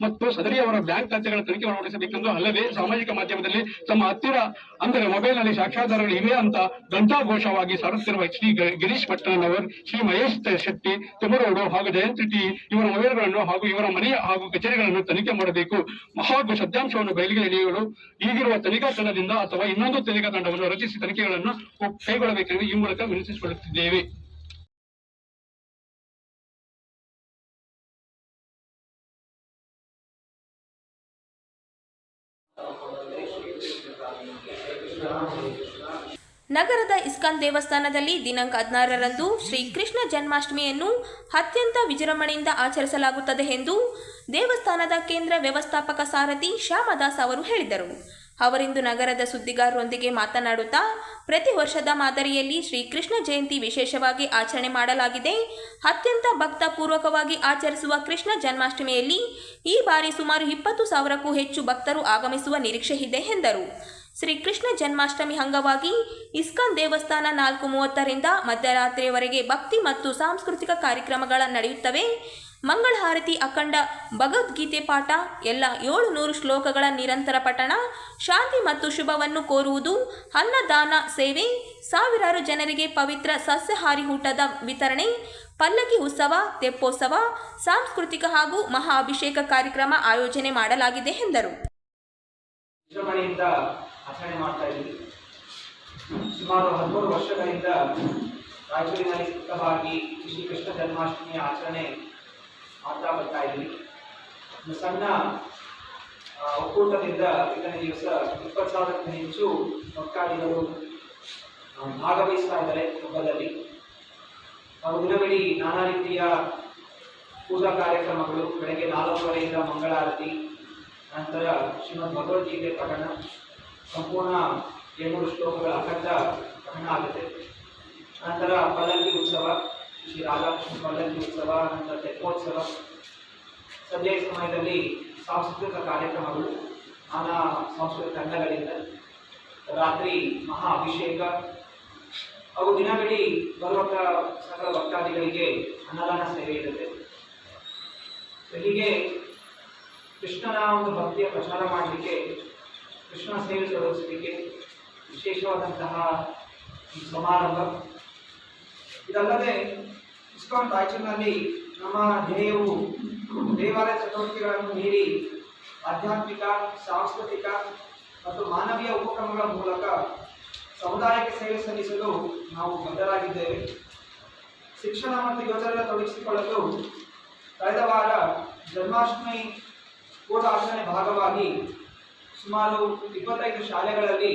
ಮತ್ತು ಸದರಿ ಅವರ ಬ್ಯಾಂಕ್ ಖಾತೆಗಳ ತನಿಖೆ ನಡೆಸಬೇಕೆಂದು, ಅಲ್ಲದೆ ಸಾಮಾಜಿಕ ಮಾಧ್ಯಮದಲ್ಲಿ ತಮ್ಮ ಹತ್ತಿರ ಅಂದರೆ ಮೊಬೈಲ್ನಲ್ಲಿ ಸಾಕ್ಷ್ಯಾಧಾರಗಳು ಇವೆ ಅಂತ ಘಂಟಾಘೋಷವಾಗಿ ಸಾರುತ್ತಿರುವ ಶ್ರೀ ಗಿರೀಶ್ ಭಟ್ಟಣ್ಣನವರ್, ಶ್ರೀ ಮಹೇಶ್ ಶೆಟ್ಟಿ ತಿಮ್ಮರೋಡು ಹಾಗೂ ಜಯಂತಿ ಇವರ ಮೊಬೈಲ್ಗಳನ್ನು ಹಾಗೂ ಇವರ ಮನೆಯ ಹಾಗೂ ಕಚೇರಿಗಳನ್ನು ತನಿಖೆ ಮಾಡಬೇಕು ಹಾಗೂ ಸತ್ಯಾಂಶವನ್ನು ಬಯಲಿಗೆ ಎಳೆಯಲು ಈಗಿರುವ ತನಿಖಾ ತಂಡದಿಂದ ಅಥವಾ ಇನ್ನೊಂದು ತನಿಖಾ ತಂಡವನ್ನು ರಚಿಸಿ ತನಿಖೆಗಳನ್ನು ಕೈಗೊಳ್ಳಬೇಕೆಂದು ಈ ಮೂಲಕ ವಿನಂತಿಸಿಕೊಳ್ಳುತ್ತಿದ್ದೇವೆ. ನಗರದ ಇಸ್ಕಾನ್ ದೇವಸ್ಥಾನದಲ್ಲಿ ದಿನಾಂಕ 16ರಂದು ಶ್ರೀ ಕೃಷ್ಣ ಜನ್ಮಾಷ್ಟಮಿಯನ್ನು ಅತ್ಯಂತ ವಿಜೃಂಭಣೆಯಿಂದ ಆಚರಿಸಲಾಗುತ್ತದೆ ಎಂದು ದೇವಸ್ಥಾನದ ಕೇಂದ್ರ ವ್ಯವಸ್ಥಾಪಕ ಸಾರಥಿ ಶ್ಯಾಮದಾಸ್ ಅವರು ಹೇಳಿದರು. ಅವರಿಂದು ನಗರದ ಸುದ್ದಿಗಾರರೊಂದಿಗೆ ಮಾತನಾಡುತ್ತಾ, ಪ್ರತಿ ವರ್ಷದ ಮಾದರಿಯಲ್ಲಿ ಶ್ರೀ ಕೃಷ್ಣ ಜಯಂತಿ ವಿಶೇಷವಾಗಿ ಆಚರಣೆ ಮಾಡಲಾಗಿದೆ. ಅತ್ಯಂತ ಭಕ್ತಪೂರ್ವಕವಾಗಿ ಆಚರಿಸುವ ಕೃಷ್ಣ ಜನ್ಮಾಷ್ಟಮಿಯಲ್ಲಿ ಈ ಬಾರಿ ಸುಮಾರು 20,000ಕ್ಕೂ ಹೆಚ್ಚು ಭಕ್ತರು ಆಗಮಿಸುವ ನಿರೀಕ್ಷೆ ಇದೆ ಎಂದರು. ಶ್ರೀ ಕೃಷ್ಣ ಜನ್ಮಾಷ್ಟಮಿ ಅಂಗವಾಗಿ ಇಸ್ಕಾನ್ ದೇವಸ್ಥಾನ 4:30ರಿಂದ ಮಧ್ಯರಾತ್ರಿಯವರೆಗೆ ಭಕ್ತಿ ಮತ್ತು ಸಾಂಸ್ಕೃತಿಕ ಕಾರ್ಯಕ್ರಮಗಳ ನಡೆಯುತ್ತವೆ. ಮಂಗಳಹಾರತಿ, ಅಖಂಡ ಭಗವದ್ಗೀತೆ ಪಾಠ, ಎಲ್ಲ 700 ಶ್ಲೋಕಗಳ ನಿರಂತರ ಪಠಣ, ಶಾಂತಿ ಮತ್ತು ಶುಭವನ್ನು ಕೋರುವುದು, ಅನ್ನದಾನ ಸೇವೆ, ಸಾವಿರಾರು ಜನರಿಗೆ ಪವಿತ್ರ ಸಸ್ಯಾಹಾರಿ ಊಟದ ವಿತರಣೆ, ಪಲ್ಲಕ್ಕಿ ಉತ್ಸವ, ತೆಪ್ಪೋತ್ಸವ, ಸಾಂಸ್ಕೃತಿಕ ಹಾಗೂ ಮಹಾ ಅಭಿಷೇಕ ಕಾರ್ಯಕ್ರಮ ಆಯೋಜನೆ ಮಾಡಲಾಗಿದೆ ಎಂದರು. ವಿಜೃಂಭಣೆಯಿಂದ ಆಚರಣೆ ಮಾಡ್ತಾ ಇದ್ದೀವಿ. ಸುಮಾರು 13 ವರ್ಷಗಳಿಂದ ರಾಯಚೂರಿನಲ್ಲಿ ಸುತ್ತವಾಗಿ ಶ್ರೀ ಕೃಷ್ಣ ಜನ್ಮಾಷ್ಟಮಿಯ ಆಚರಣೆ ಮಾಡ್ತಾ ಬರ್ತಾ ಇದ್ದೀವಿ. ಒಂದು ಸಣ್ಣ ಒಕ್ಕೂಟದಿಂದ ಇದನೇ ದಿವಸ 20,000ಕ್ಕೂ ಹೆಚ್ಚು ಭಕ್ತಾದಿಗಳು ಭಾಗವಹಿಸ್ತಾ ಇದ್ದಾರೆ ಹಬ್ಬದಲ್ಲಿ. ನಾವು ದಿನವಿಡೀ ನಾನಾ ರೀತಿಯ ಪೂಜಾ ಕಾರ್ಯಕ್ರಮಗಳು, ಬೆಳಗ್ಗೆ 4:30ರಿಂದ ಮಂಗಳಾರತಿ, ನಂತರ ಶ್ರೀಮದ್ ಭಗವದ್ಗೀತೆ ಪಠಣ, ಸಂಪೂರ್ಣ 700 ಶ್ಲೋಕಗಳ ಅಖಂಡ ಪಠಣ ಆಗುತ್ತೆ. ನಂತರ ಪಲ್ಲಕ್ಕಿ ಉತ್ಸವ, ಶ್ರೀ ರಾಧಾಕೃಷ್ಣ ಪಲ್ಲಕ್ಕಿ ಉತ್ಸವ, ನಂತರ ತೆಪ್ಪೋತ್ಸವ. ಸಂಜೆಯ ಸಮಯದಲ್ಲಿ ಸಾಂಸ್ಕೃತಿಕ ಕಾರ್ಯಕ್ರಮಗಳು ನಾನಾ ಸಾಂಸ್ಕೃತಿಕ ತಂಡಗಳಿಂದ, ರಾತ್ರಿ ಮಹಾ ಅಭಿಷೇಕ ಹಾಗೂ ದಿನವಿಡೀ ಬರುವಂಥ ಸಕಲ ಭಕ್ತಾದಿಗಳಿಗೆ ಅನ್ನದಾನ ಸೇವೆ ಇರುತ್ತೆ. ಹೀಗೆ ಕೃಷ್ಣನ ಒಂದು ಭಕ್ತಿಯ ಪ್ರಚಾರ ಮಾಡಲಿಕ್ಕೆ ಕೃಷ್ಣ ಸೇವೆ ಸಲ್ಲಿಸಲಿಕ್ಕೆ ವಿಶೇಷವಾದಂತಹ ಈ ಸಮಾರಂಭ. ಇದಲ್ಲದೆ ಇಸ್ಕಾನ್ ರಾಯಚೂರಿನಲ್ಲಿ ನಮ್ಮ ಧ್ಯೇಯವು ದೇವಾಲಯ ಚಟುವಟಿಕೆಗಳನ್ನು ಮೀರಿ ಆಧ್ಯಾತ್ಮಿಕ, ಸಾಂಸ್ಕೃತಿಕ ಮತ್ತು ಮಾನವೀಯ ಉಪಕ್ರಮಗಳ ಮೂಲಕ ಸಮುದಾಯಕ್ಕೆ ಸೇವೆ ಸಲ್ಲಿಸಲು ನಾವು ಬದ್ಧರಾಗಿದ್ದೇವೆ. ಶಿಕ್ಷಣ ಮತ್ತು ಯುವಜನರ ತೊಡಗಿಸಿಕೊಳ್ಳಲು ಕಳೆದ ವಾರ ಜನ್ಮಾಷ್ಟಮಿ ಪೂರ್ವಾಚರಣೆ ಭಾಗವಾಗಿ ಸುಮಾರು 25 ಶಾಲೆಗಳಲ್ಲಿ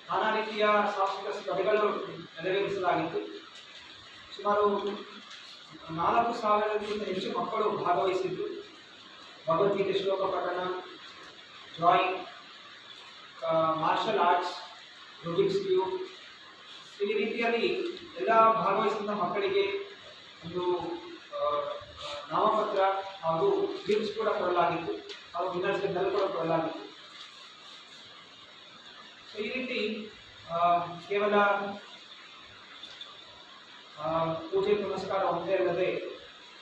ನಾನಾ ರೀತಿಯ ಸಾಂಸ್ಕೃತಿಕ ಸ್ಪರ್ಧೆಗಳು ನೆರವೇರಿಸಲಾಗಿತ್ತು. ಸುಮಾರು 4,000ಕ್ಕಿಂತ ಹೆಚ್ಚು ಮಕ್ಕಳು ಭಾಗವಹಿಸಿದ್ದು ಭಗವದ್ಗೀತೆ ಶ್ಲೋಕ ಪಠಣ, drawing, martial arts, Rubik's cube, ಈ ರೀತಿಯಲ್ಲಿ ಎಲ್ಲ ಭಾಗವಹಿಸಿದ ಮಕ್ಕಳಿಗೆ ಒಂದು ನಾಮಪತ್ರ ಹಾಗೂ ಗಿಫ್ಟ್ಸ್ ಕೂಡ ಕೊಡಲಾಗಿತ್ತು, ಹಾಗೂ ವಿನ್ನರ್ಸ್ಗೆ ಮೆಡಲ್ ಕೂಡ ಕೊಡಲಾಗಿತ್ತು. ಈ ರೀತಿ ಕೇವಲ ಪೂಜೆ ಪುನಸ್ಕಾರ ಒಂದೇ ಅಲ್ಲದೆ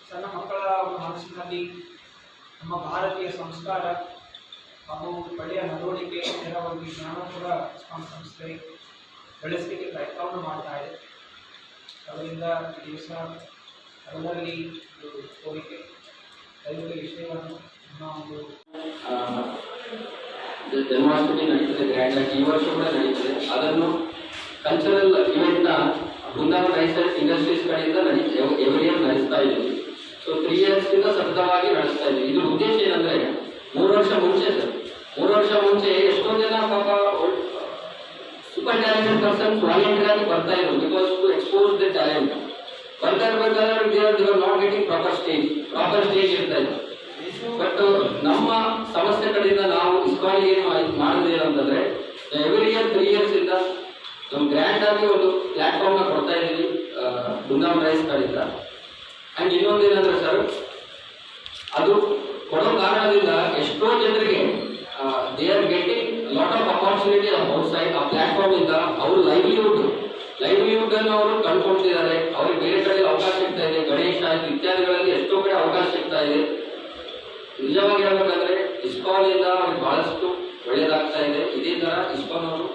ಸಣ್ಣ ಮಕ್ಕಳ ಮನಸ್ಸಿನಲ್ಲಿ ನಮ್ಮ ಭಾರತೀಯ ಸಂಸ್ಕಾರ ಹಾಗೂ ಒಳ್ಳೆಯ ನಡವಳಿಕೆ ನೇರವಾಗಿ ಜ್ಞಾನ ಕೂಡ ಸಂಸ್ಥೆ ಬೆಳೆಸಲಿಕ್ಕೆ ಪ್ರಯತ್ನವನ್ನು ಮಾಡ್ತಾ ಇದೆ. ಅದರಿಂದ ಈ ದಿವಸ ಎಲ್ಲರಲ್ಲಿ ಕೋರಿಕೆ ದಯವಿಟ್ಟು ವಿಷಯವನ್ನು ಒಂದು ಜನ್ಮಾಷ್ಟಮಿ ನಡೀತದೆ ಗ್ರ್ಯಾಂಡ್ ಆಗಿ, ಈ ವರ್ಷ ಕೂಡ ನಡೀತದೆ. ಅದನ್ನು ಕಲ್ಚರಲ್ ಇವೆಂಟ್ನ ಬೃಂದಾವನ್ ರೈಸ್ ಇಂಡಸ್ಟ್ರೀಸ್ ಕಡೆಯಿಂದ ಎವ್ರಿ ಇಯರ್ ನಡೆಸ್ತಾ ಇದ್ದೀವಿ. ಸೊ 3 ಇಯರ್ಸ್ನಿಂದ ಸತತವಾಗಿ ನಡೆಸ್ತಾ ಇದ್ದೀವಿ. ಇದ್ರ ಉದ್ದೇಶ ಏನಂದ್ರೆ 3 ವರ್ಷ ಮುಂಚೆ ಸರ್, 3 ವರ್ಷ ಮುಂಚೆ ಎಷ್ಟೋ ಜನ ಪಾಪ ಸೂಪರ್ ಟ್ಯಾಲೆಂಟೆಡ್ ಪರ್ಸನ್ಸ್ ವಾಲಂಟಿಯರ್ ಆಗಿ ಬರ್ತಾ ಇದ್ರು, because to expose the talent. ಬರ್ತಾ ಇರ್ಬೇಕಾದ್ರೆ they are not getting proper stage ಇರ್ತಾ ಇತ್ತು. ಬಟ್ ನಮ್ಮ ಸಮಸ್ಯೆ ಕಡೆಯಿಂದ ನಾವು ಇಸ್ಕಾನ್ ಏನು ಮಾಡಿದ್ವಿ ಅಂತಂದ್ರೆ ಎವ್ರಿ ಇಯರ್ 3 ಇಯರ್ಸ್ ಇಂದ ನಾವು ಗ್ರ್ಯಾಂಡ್ ಆಗಿ ಒಂದು ಪ್ಲಾಟ್ಫಾರ್ಮ್ ನ ಕೊಡ್ತಾ ಇದ್ದೀವಿ ಬೃಂದಾವನ್ ರೈಸ್ ಕಡೆಯಿಂದ. ಅಂಡ್ ಇನ್ನೊಂದೇನಂದ್ರೆ ಸರ್, ಅದು ಕೊಡೋ ಕಾರಣದಿಂದ ಎಷ್ಟೋ ಜನರಿಗೆ they are getting lot of opportunity outside. ಆ ಪ್ಲಾಟ್ಫಾರ್ಮ್ ಇಂದ ಅವರು ಲೈವ್ಲಿಹುಡ್ ಅನ್ನು ಅವರು ಕಂಡುಕೊಳ್ತಿದ್ದಾರೆ. ಅವ್ರಿಗೆ ಬೇರೆ ಕಡೆ ಅವಕಾಶ ಸಿಗ್ತಾ ಇದೆ, ಗಣೇಶ ಇತ್ಯಾದಿಗಳಲ್ಲಿ ಎಷ್ಟೋ ಕಡೆ ಅವಕಾಶ ಸಿಗ್ತಾ ಇದೆ. ನಿಜವಾಗಿ ಹೇಳ್ಬೇಕಂದ್ರೆ ಇಸ್ಕಾನ್ ಇಂದ ಅವ್ರಿಗೆ ಬಹಳಷ್ಟು ಒಳ್ಳೆಯದಾಗ್ತಾ ಇದೆ. ಇದೇ ತರ ಇಸ್ಕಾನ್ ಅವರು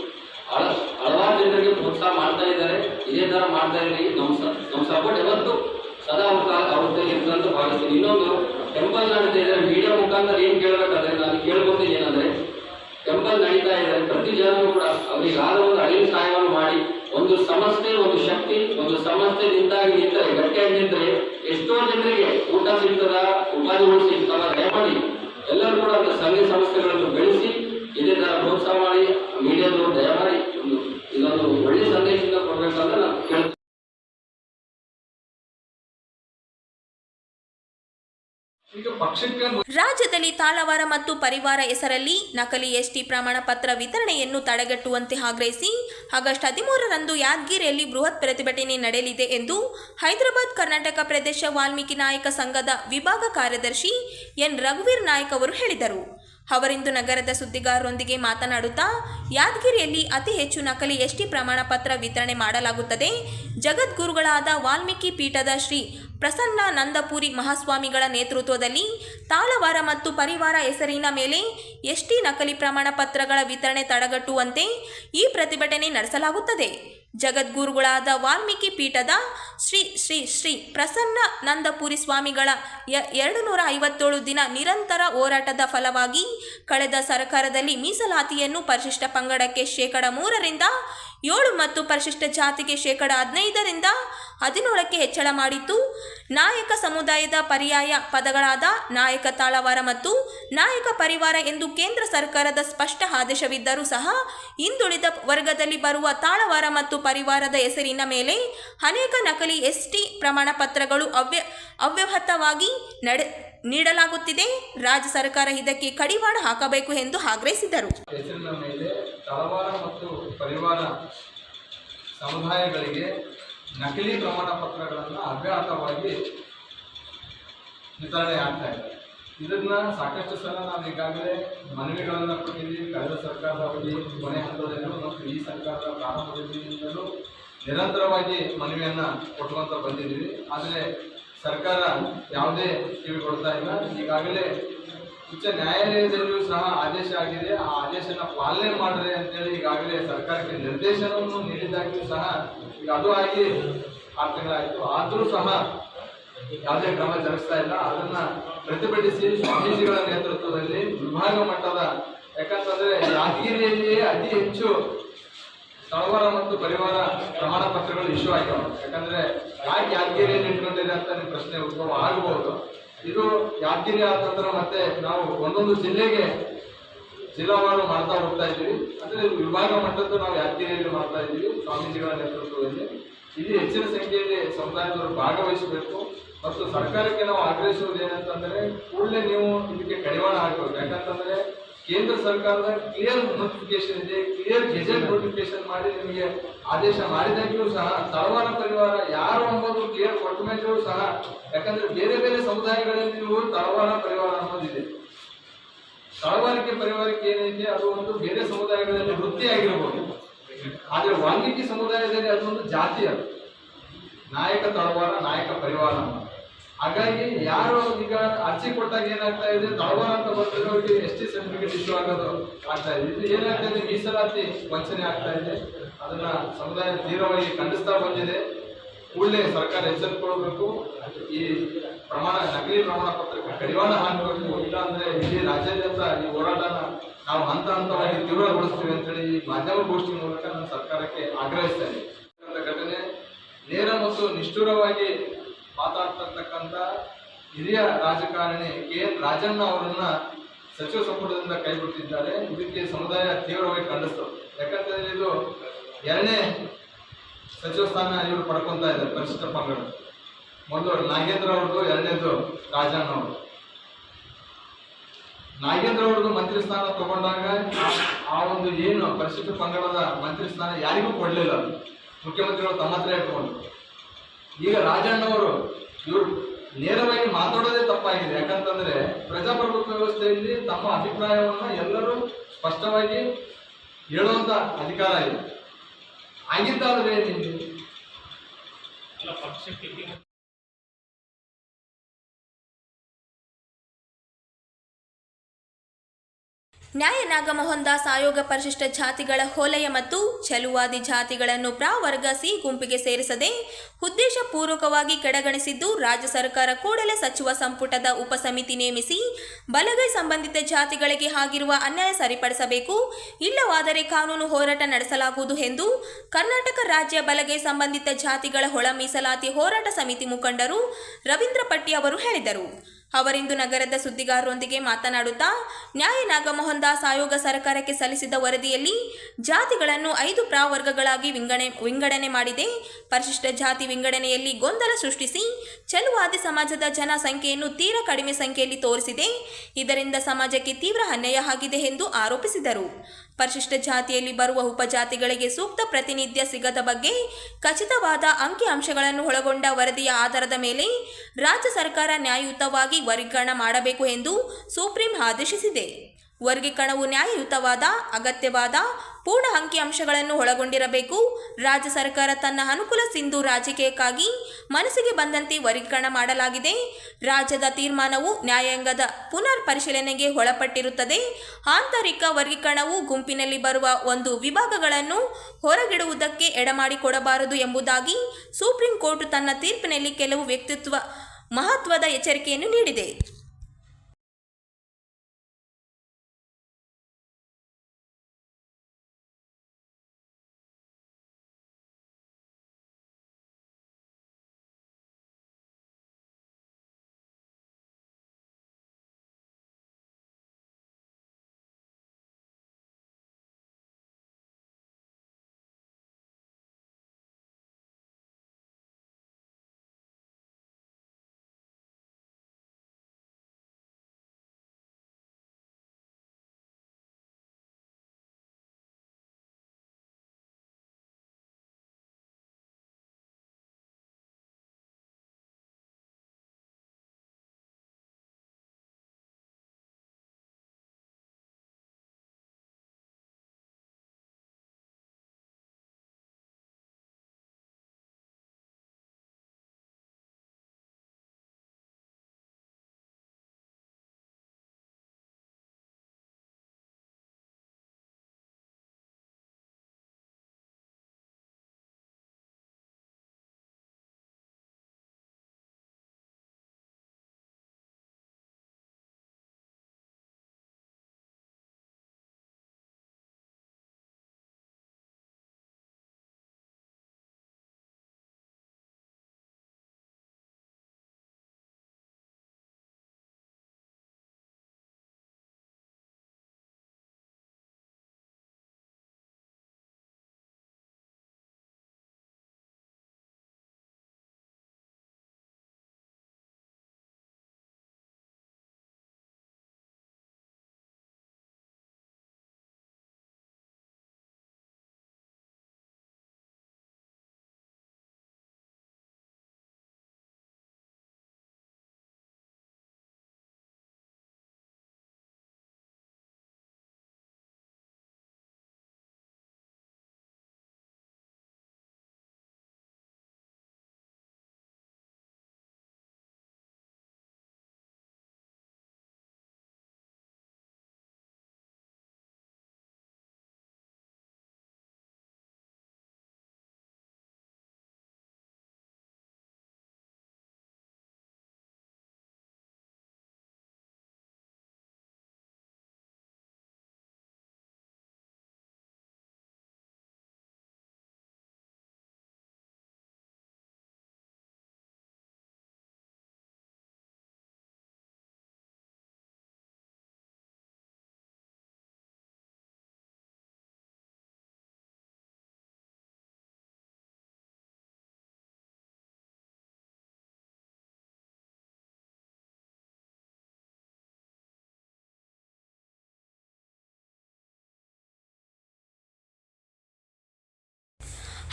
ಹಲವಾರು ಜನರಿಗೆ ಪ್ರೋತ್ಸಾಹ ಮಾಡ್ತಾ ಇದ್ದಾರೆ. ಇದೇ ತರ ಮಾಡ್ತಾ ಇದ್ದೀವಿ. ನಮ್ಮ ಸಪೋರ್ಟ್ ಯಾವತ್ತು ಸದಾ ಅವ್ರ ಇರ್ತಂತ ಭಾವಿಸ್ತೀನಿ. ಇನ್ನೊಂದು ಟೆಂಪಲ್ ನಡೀತಾ ಇದ್ದಾರೆ, ಮೀಡಿಯಾ ಮುಖಾಂತರ ಏನ್ ಕೇಳಬೇಕಾದ್ರೆ ನಾನು ಕೇಳ್ಕೊತೀನಿ ಏನಂದ್ರೆ, ಟೆಂಪಲ್ ನಡೀತಾ ಇದ್ದಾರೆ, ಪ್ರತಿ ಜನರು ಕೂಡ ಅವ್ರಿಗೆ ಆದ ಒಂದು ಅಳಿಲು ಸಹಾಯವನ್ನು ಮಾಡಿ ಒಂದು ಸಂಸ್ಥೆ, ಒಂದು ಶಕ್ತಿ, ಒಂದು ಸಂಸ್ಥೆ ನಿಂತಾಗಿ ನಿಂತರೆ, ಗಟ್ಟಿಯಾಗಿ ನಿಂತರೆ ಎಷ್ಟೋ ಜನರಿಗೆ ಊಟ ಸಿಗ್ತದ, ಉಪಾಧಿಗಳು ಸಿಗ್ತದ. ದಯಮಾಡಿ ಎಲ್ಲರೂ ಕೂಡ ಒಂದು ಸಂಘ ಸಂಸ್ಥೆಗಳನ್ನು ಬೆಳೆಸಿ ಇದೇ ತರ ಪ್ರೋತ್ಸಾಹ ಮಾಡಿ ಮೀಡಿಯಾದವರು ದಯಮಾಡಿ ಇದೊಂದು ಒಳ್ಳೆ ಸಂದೇಶದಿಂದ ಕೊಡ್ಬೇಕಂತ ನಾನು ಕೇಳ್ತೀನಿ. ರಾಜ್ಯದಲ್ಲಿ ತಾಳವಾರ ಮತ್ತು ಪರಿವಾರ ಹೆಸರಲ್ಲಿ ನಕಲಿ ಎಸ್ಟಿ ಪ್ರಮಾಣ ಪತ್ರ ವಿತರಣೆಯನ್ನು ತಡೆಗಟ್ಟುವಂತೆ ಆಗ್ರಹಿಸಿ ಆಗಸ್ಟ್ 13ರಂದು ಯಾದಗಿರಿಯಲ್ಲಿ ಬೃಹತ್ ಪ್ರತಿಭಟನೆ ನಡೆಯಲಿದೆ ಎಂದು ಹೈದರಾಬಾದ್ ಕರ್ನಾಟಕ ಪ್ರದೇಶ ವಾಲ್ಮೀಕಿ ನಾಯಕ ಸಂಘದ ವಿಭಾಗ ಕಾರ್ಯದರ್ಶಿ ಎನ್ ರಘುವೀರ್ ನಾಯಕ್ ಅವರು ಹೇಳಿದರು. ಅವರಿಂದು ನಗರದ ಸುದ್ದಿಗಾರರೊಂದಿಗೆ ಮಾತನಾಡುತ್ತಾ, ಯಾದಗಿರಿಯಲ್ಲಿ ಅತಿ ಹೆಚ್ಚು ನಕಲಿ ಎಸ್ಟಿ ಪ್ರಮಾಣ ಪತ್ರ ವಿತರಣೆ ಮಾಡಲಾಗುತ್ತದೆ. ಜಗದ್ಗುರುಗಳಾದ ವಾಲ್ಮೀಕಿ ಪೀಠದ ಶ್ರೀ ಪ್ರಸನ್ನಾನಂದಪುರಿ ಮಹಾಸ್ವಾಮಿಗಳ ನೇತೃತ್ವದಲ್ಲಿ ತಾಳವಾರ ಮತ್ತು ಪರಿವಾರ ಹೆಸರಿನ ಮೇಲೆ ಎಸ್ಟಿ ನಕಲಿ ಪ್ರಮಾಣ ಪತ್ರಗಳ ವಿತರಣೆ ತಡೆಗಟ್ಟುವಂತೆ ಈ ಪ್ರತಿಭಟನೆ ನಡೆಸಲಾಗುತ್ತದೆ. ಜಗದ್ಗುರುಗಳಾದ ವಾಲ್ಮೀಕಿ ಪೀಠದ ಶ್ರೀ ಶ್ರೀ ಶ್ರೀ ಪ್ರಸನ್ನಾನಂದಪುರಿ ಸ್ವಾಮಿಗಳ 257 ದಿನ ನಿರಂತರ ಹೋರಾಟದ ಫಲವಾಗಿ ಕಳೆದ ಸರ್ಕಾರದಲ್ಲಿ ಮೀಸಲಾತಿಯನ್ನು ಪರಿಶಿಷ್ಟ ಪಂಗಡಕ್ಕೆ 3% 7 ಮತ್ತು ಪರಿಶಿಷ್ಟ ಜಾತಿಗೆ 15% 17ಕ್ಕೆ ಹೆಚ್ಚಳ ಮಾಡಿತ್ತು. ನಾಯಕ ಸಮುದಾಯದ ಪರ್ಯಾಯ ಪದಗಳಾದ ನಾಯಕ ತಾಳವಾರ ಮತ್ತು ನಾಯಕ ಪರಿವಾರ ಎಂದು ಕೇಂದ್ರ ಸರ್ಕಾರದ ಸ್ಪಷ್ಟ ಆದೇಶವಿದ್ದರೂ ಸಹ ಹಿಂದುಳಿದ ವರ್ಗದಲ್ಲಿ ಬರುವ ತಾಳವಾರ ಮತ್ತು ಪರಿವಾರದ ಹೆಸರಿನ ಮೇಲೆ ಅನೇಕ ನಕಲಿ ಎಸ್ಟಿ ಪ್ರಮಾಣ ಪತ್ರಗಳು ಅವ್ಯವಹಿತವಾಗಿ ನೀಡಲಾಗುತ್ತಿದೆ. ರಾಜ್ಯ ಸರ್ಕಾರ ಇದಕ್ಕೆ ಕಡಿವಾಣ ಹಾಕಬೇಕು ಎಂದು ಆಗ್ರಹಿಸಿದರು. ಹೆಸರಿನ ಮೇಲೆ ತಳವಾರ ಮತ್ತು ಪರಿವಾರ ಸಮುದಾಯಗಳಿಗೆ ನಕಲಿ ಪ್ರಮಾಣ ಪತ್ರಗಳನ್ನು ಅವ್ಯಾಹತವಾಗಿ ವಿತರಣೆ ಆಗ್ತಾ ಇದೆ. ಇದನ್ನ ಸಾಕಷ್ಟು ಸಲ ನಾವು ಈಗಾಗಲೇ ಮನವಿಗಳನ್ನು ಕೊಟ್ಟಿದ್ದೀವಿ. ಕಳೆದ ಸರ್ಕಾರದ ಅವಧಿ ಕೊನೆ ಹಂತದಲ್ಲೂ ಮತ್ತು ಈ ಸರ್ಕಾರದ ಪ್ರಾರಂಭದಿಂದಲೂ ನಿರಂತರವಾಗಿ ಮನವಿಯನ್ನು ಕೊಟ್ಟುವಂತ ಬಂದಿದ್ದೀವಿ. ಆದರೆ ಸರ್ಕಾರ ಯಾವುದೇ ಕಿವಿ ಕೊಡ್ತಾ ಇಲ್ಲ. ಈಗಾಗಲೇ ಉಚ್ಚ ನ್ಯಾಯಾಲಯದಲ್ಲಿಯೂ ಸಹ ಆದೇಶ ಆಗಿದೆ. ಆ ಆದೇಶನ ಪಾಲನೆ ಮಾಡ್ರಿ ಅಂತೇಳಿ ಈಗಾಗಲೇ ಸರ್ಕಾರಕ್ಕೆ ನಿರ್ದೇಶನವನ್ನು ನೀಡಿದ್ದಾಗಿಯೂ ಸಹ ಈಗ ಅದು ಆಗಿ 6 ತಿಂಗಳಾಯಿತು. ಆದರೂ ಸಹ ಯಾವುದೇ ಕ್ರಮ ಜರುಗಿಸ್ತಾ ಇಲ್ಲ. ಅದನ್ನ ಪ್ರತಿಭಟಿಸಿ ಸ್ವಾಮೀಜಿಗಳ ನೇತೃತ್ವದಲ್ಲಿ ವಿಭಾಗ ಮಟ್ಟದ, ಯಾಕಂತಂದ್ರೆ ಯಾದಗಿರಿಯಲ್ಲಿಯೇ ಅತಿ ಹೆಚ್ಚು ತಳವಾರ ಮತ್ತು ಪರಿವಾರ ಪ್ರಮಾಣ ಪತ್ರಗಳು ಇಶ್ಯೂ ಆಗಿವೆ. ಯಾಕಂದ್ರೆ ಯಾಕೆ ಯಾದಗಿರಿಯಲ್ಲಿ ಇಟ್ಕೊಂಡಿದೆ ಅಂತ ನಿಮ್ಮ ಪ್ರಶ್ನೆ ಉದ್ಭವ ಆಗಬಹುದು. ಇದು ಯಾದಗಿರಿ ಆದ ನಂತರ ಮತ್ತೆ ನಾವು ಒಂದೊಂದು ಜಿಲ್ಲೆಗೆ ಜಿಲ್ಲಾವಾರು ಮಾಡ್ತಾ ಹೋಗ್ತಾ ಇದ್ದೀವಿ. ಅಂದ್ರೆ ವಿಭಾಗ ಮಟ್ಟದ್ದು ನಾವು ಯಾದಗಿರಿಯಲ್ಲಿ ಮಾಡ್ತಾ ಇದ್ದೀವಿ ಸ್ವಾಮೀಜಿಗಳ ನೇತೃತ್ವದಲ್ಲಿ. ಇಲ್ಲಿ ಹೆಚ್ಚಿನ ಸಂಖ್ಯೆಯಲ್ಲಿ ಸಮುದಾಯದವರು ಭಾಗವಹಿಸಬೇಕು. ಮತ್ತು ಸರ್ಕಾರಕ್ಕೆ ನಾವು ಆಗ್ರಹಿಸುವುದು ಏನಂತಂದ್ರೆ ಕೂಡಲೇ ನೀವು ಇದಕ್ಕೆ ಕಡಿವಾಣ ಹಾಕಬೇಕು. ಯಾಕಂತಂದ್ರೆ ಕೇಂದ್ರ ಸರ್ಕಾರದ ಕ್ಲಿಯರ್ ನೋಟಿಫಿಕೇಶನ್ ಇದೆ, ಕ್ಲಿಯರ್ ಗೆಜೆಟ್ ನೋಟಿಫಿಕೇಶನ್ ಮಾಡಿ ನಿಮಗೆ ಆದೇಶ ಮಾಡಿದಾಗ್ಲೂ ಸಹ ತಳವಾರ ಪರಿವಾರ ಯಾರು ಎಂಬುದು ಕ್ಲಿಯರ್ ಕೊಟ್ಟ ಮೇಲೂ ಸಹ, ಯಾಕಂದ್ರೆ ಬೇರೆ ಬೇರೆ ಸಮುದಾಯಗಳಲ್ಲಿ ನೀವು ತಳವಾರ ಪರಿವಾರ ಅನ್ನೋದಿದೆ. ತಳವಾರಕ್ಕೆ ಪರಿವಾರಕ್ಕೆ ಏನೈತೆ ಅದು ಒಂದು ಬೇರೆ ಸಮುದಾಯಗಳಲ್ಲಿ ವೃತ್ತಿ ಆಗಿರಬಹುದು. ಆದ್ರೆ ವಾಲ್ಮೀಕಿ ಸಮುದಾಯದಲ್ಲಿ ಅದೊಂದು ಜಾತಿ, ಅದು ನಾಯಕ ತಳವಾರ, ನಾಯಕ ಪರಿವಾರ. ಹಾಗಾಗಿ ಯಾರು ಈಗ ಅರ್ಜಿ ಕೊಟ್ಟಾಗ ಏನಾಗ್ತಾ ಇದೆ, ತಳವಾರ ಅಂತ ಬರ್ತಿರೋರಿಗೆ ST ಸರ್ಟಿಫಿಕೇಟ್ ಇಶ್ಯೂ ಆಗೋದು ಆಗ್ತಾ ಇದೆ. ಇದು ಏನಾಗ್ತಾ ಇದೆ, ಮೀಸಲಾತಿ ವಂಚನೆ ಆಗ್ತಾ ಇದೆ. ಅದನ್ನ ಸಮುದಾಯ ತೀವ್ರವಾಗಿ ಖಂಡಿಸ್ತಾ ಬಂದಿದೆ. ಕೂಡಲೇ ಸರ್ಕಾರ ಎಚ್ಚರಿಸಿಕೊಳ್ಬೇಕು. ಈ ನಕಲಿ ಪ್ರಮಾಣ ಪತ್ರಕ್ಕೆ ಕಡಿವಾಣ ಹಾಕಬೇಕು. ಇಲ್ಲ ಅಂದ್ರೆ ಇಡೀ ರಾಜ್ಯಾದ್ಯಂತ ಈ ಹೋರಾಟನ ನಾವು ಹಂತ ಹಂತವಾಗಿ ತೀವ್ರಗೊಳಿಸ್ತೀವಿ ಅಂತೇಳಿ ಈ ಮಾಧ್ಯಮಗೋಷ್ಠಿ ಮೂಲಕ ನಾನು ಸರ್ಕಾರಕ್ಕೆ ಆಗ್ರಹಿಸ್ತೇನೆ. ಘಟನೆ ನೇರ ಮತ್ತು ನಿಷ್ಠುರವಾಗಿ ಮಾತಾಡ್ತಿರ್ತಕ್ಕಂಥ ಹಿರಿಯ ರಾಜಕಾರಣಿ KN ರಾಜಣ್ಣ ಅವರನ್ನ ಸಚಿವ ಸಂಪುಟದಿಂದ ಕೈಬಿಟ್ಟಿದ್ದಾರೆ. ಇದಕ್ಕೆ ಸಮುದಾಯ ತೀವ್ರವಾಗಿ ಖಂಡಿಸ್ತದೆ. ಯಾಕಂತಂದ್ರೆ ಇದು 2ನೇ ಸಚಿವ ಸ್ಥಾನ ಇವರು ಪಡ್ಕೊತಾ ಇದ್ದಾರೆ ಪರಿಶಿಷ್ಟ ಪಂಗಡ. ಮೊದಲು ನಾಗೇಂದ್ರ ಅವ್ರದ್ದು, 2ನೇದು ರಾಜಣ್ಣ ಅವರು. ನಾಗೇಂದ್ರ ಅವ್ರದ್ದು ಮಂತ್ರಿ ಸ್ಥಾನ ತಗೊಂಡಾಗ ಆ ಒಂದು ಏನು ಪರಿಶಿಷ್ಟ ಪಂಗಡದ ಮಂತ್ರಿ ಸ್ಥಾನ ಯಾರಿಗೂ ಕೊಡ್ಲಿಲ್ಲ. ಮುಖ್ಯಮಂತ್ರಿಗಳು ತಮ್ಮ ಹತ್ರ ಇಟ್ಕೊಂಡು. ಈಗ ರಾಜಣ್ಣವರು ಇವರು ನೇರವಾಗಿ ಮಾತಾಡೋದೇ ತಪ್ಪಾಗಿದೆ. ಯಾಕಂತಂದ್ರೆ ಪ್ರಜಾಪ್ರಭುತ್ವ ವ್ಯವಸ್ಥೆಯಲ್ಲಿ ತಮ್ಮ ಅಭಿಪ್ರಾಯವನ್ನ ಎಲ್ಲರೂ ಸ್ಪಷ್ಟವಾಗಿ ಹೇಳುವಂತ ಅಧಿಕಾರ ಇದೆ. ಆಗಿದ್ದಾದ್ರೆ ನ್ಯಾಯ ನಾಗಮೋಹನ್ ದಾಸ್ ಆಯೋಗ ಪರಿಶಿಷ್ಟ ಜಾತಿಗಳ ಹೊಲೆಯ ಮತ್ತು ಚೆಲುವಾದಿ ಜಾತಿಗಳನ್ನು ಪ್ರವರ್ಗ ಸಿ ಗುಂಪಿಗೆ ಸೇರಿಸದೆ ಉದ್ದೇಶಪೂರ್ವಕವಾಗಿ ಕಡೆಗಣಿಸಿದ್ದು, ರಾಜ್ಯ ಸರ್ಕಾರ ಕೂಡಲೇ ಸಚಿವ ಸಂಪುಟದ ಉಪಸಮಿತಿ ನೇಮಿಸಿ ಬಲಗೈ ಸಂಬಂಧಿತ ಜಾತಿಗಳಿಗೆ ಆಗಿರುವ ಅನ್ಯಾಯ ಸರಿಪಡಿಸಬೇಕು. ಇಲ್ಲವಾದರೆ ಕಾನೂನು ಹೋರಾಟ ನಡೆಸಲಾಗುವುದು ಎಂದು ಕರ್ನಾಟಕ ರಾಜ್ಯ ಬಲಗೈ ಸಂಬಂಧಿತ ಜಾತಿಗಳ ಒಳ ಮೀಸಲಾತಿ ಹೋರಾಟ ಸಮಿತಿ ಮುಖಂಡರು ರವೀಂದ್ರ ಪಟ್ಟಿ ಅವರು ಹೇಳಿದರು. ಅವರಿಂದು ನಗರದ ಸುದ್ದಿಗಾರರೊಂದಿಗೆ ಮಾತನಾಡುತ್ತಾ, ನ್ಯಾಯ ನಾಗಮೋಹನ್ ದಾಸ್ ಆಯೋಗ ಸರ್ಕಾರಕ್ಕೆ ಸಲ್ಲಿಸಿದ ವರದಿಯಲ್ಲಿ ಜಾತಿಗಳನ್ನು 5 ಪ್ರವರ್ಗಗಳಾಗಿ ವಿಂಗಡಣೆ ಮಾಡಿದೆ. ಪರಿಶಿಷ್ಟ ಜಾತಿ ವಿಂಗಡಣೆಯಲ್ಲಿ ಗೊಂದಲ ಸೃಷ್ಟಿಸಿ ಚೆಲುವಾದಿ ಸಮಾಜದ ಜನಸಂಖ್ಯೆಯನ್ನು ತೀರಾ ಕಡಿಮೆ ಸಂಖ್ಯೆಯಲ್ಲಿ ತೋರಿಸಿದೆ. ಇದರಿಂದ ಸಮಾಜಕ್ಕೆ ತೀವ್ರ ಅನ್ಯಾಯ ಆಗಿದೆ ಎಂದು ಆರೋಪಿಸಿದರು. ಪರಿಶಿಷ್ಟ ಜಾತಿಯಲ್ಲಿ ಬರುವ ಉಪಜಾತಿಗಳಿಗೆ ಸೂಕ್ತ ಪ್ರಾತಿನಿಧ್ಯ ಸಿಗದ ಬಗ್ಗೆ ಖಚಿತವಾದ ಅಂಕಿ ಅಂಶಗಳನ್ನು ಒಳಗೊಂಡ ವರದಿಯ ಆಧಾರದ ಮೇಲೆ ರಾಜ್ಯ ಸರ್ಕಾರ ನ್ಯಾಯಯುತವಾಗಿ ವರ್ಗೀಕರಣ ಮಾಡಬೇಕು ಎಂದು ಸುಪ್ರೀಂ ಆದೇಶಿಸಿದೆ. ವರ್ಗೀಕರಣವು ನ್ಯಾಯಯುತವಾದ, ಅಗತ್ಯವಾದ, ಪೂರ್ಣ ಅಂಕಿ ಅಂಶಗಳನ್ನು ಒಳಗೊಂಡಿರಬೇಕು. ರಾಜ್ಯ ಸರ್ಕಾರ ತನ್ನ ಅನುಕೂಲ ಸಿಂಧು ರಾಜಕೀಯಕ್ಕಾಗಿ ಮನಸ್ಸಿಗೆ ಬಂದಂತೆ ವರ್ಗೀಕರಣ ಮಾಡಲಾಗಿದೆ. ರಾಜ್ಯದ ತೀರ್ಮಾನವು ನ್ಯಾಯಾಂಗದ ಪುನರ್ ಪರಿಶೀಲನೆಗೆ ಒಳಪಟ್ಟಿರುತ್ತದೆ. ಆಂತರಿಕ ವರ್ಗೀಕರಣವು ಗುಂಪಿನಲ್ಲಿ ಬರುವ ಒಂದು ವಿಭಾಗಗಳನ್ನು ಹೊರಗಿಡುವುದಕ್ಕೆ ಎಡೆಮಾಡಿಕೊಡಬಾರದು ಎಂಬುದಾಗಿ ಸುಪ್ರೀಂ ಕೋರ್ಟ್ ತನ್ನ ತೀರ್ಪಿನಲ್ಲಿ ಕೆಲವು ಮಹತ್ವದ ಎಚ್ಚರಿಕೆಯನ್ನು ನೀಡಿದೆ.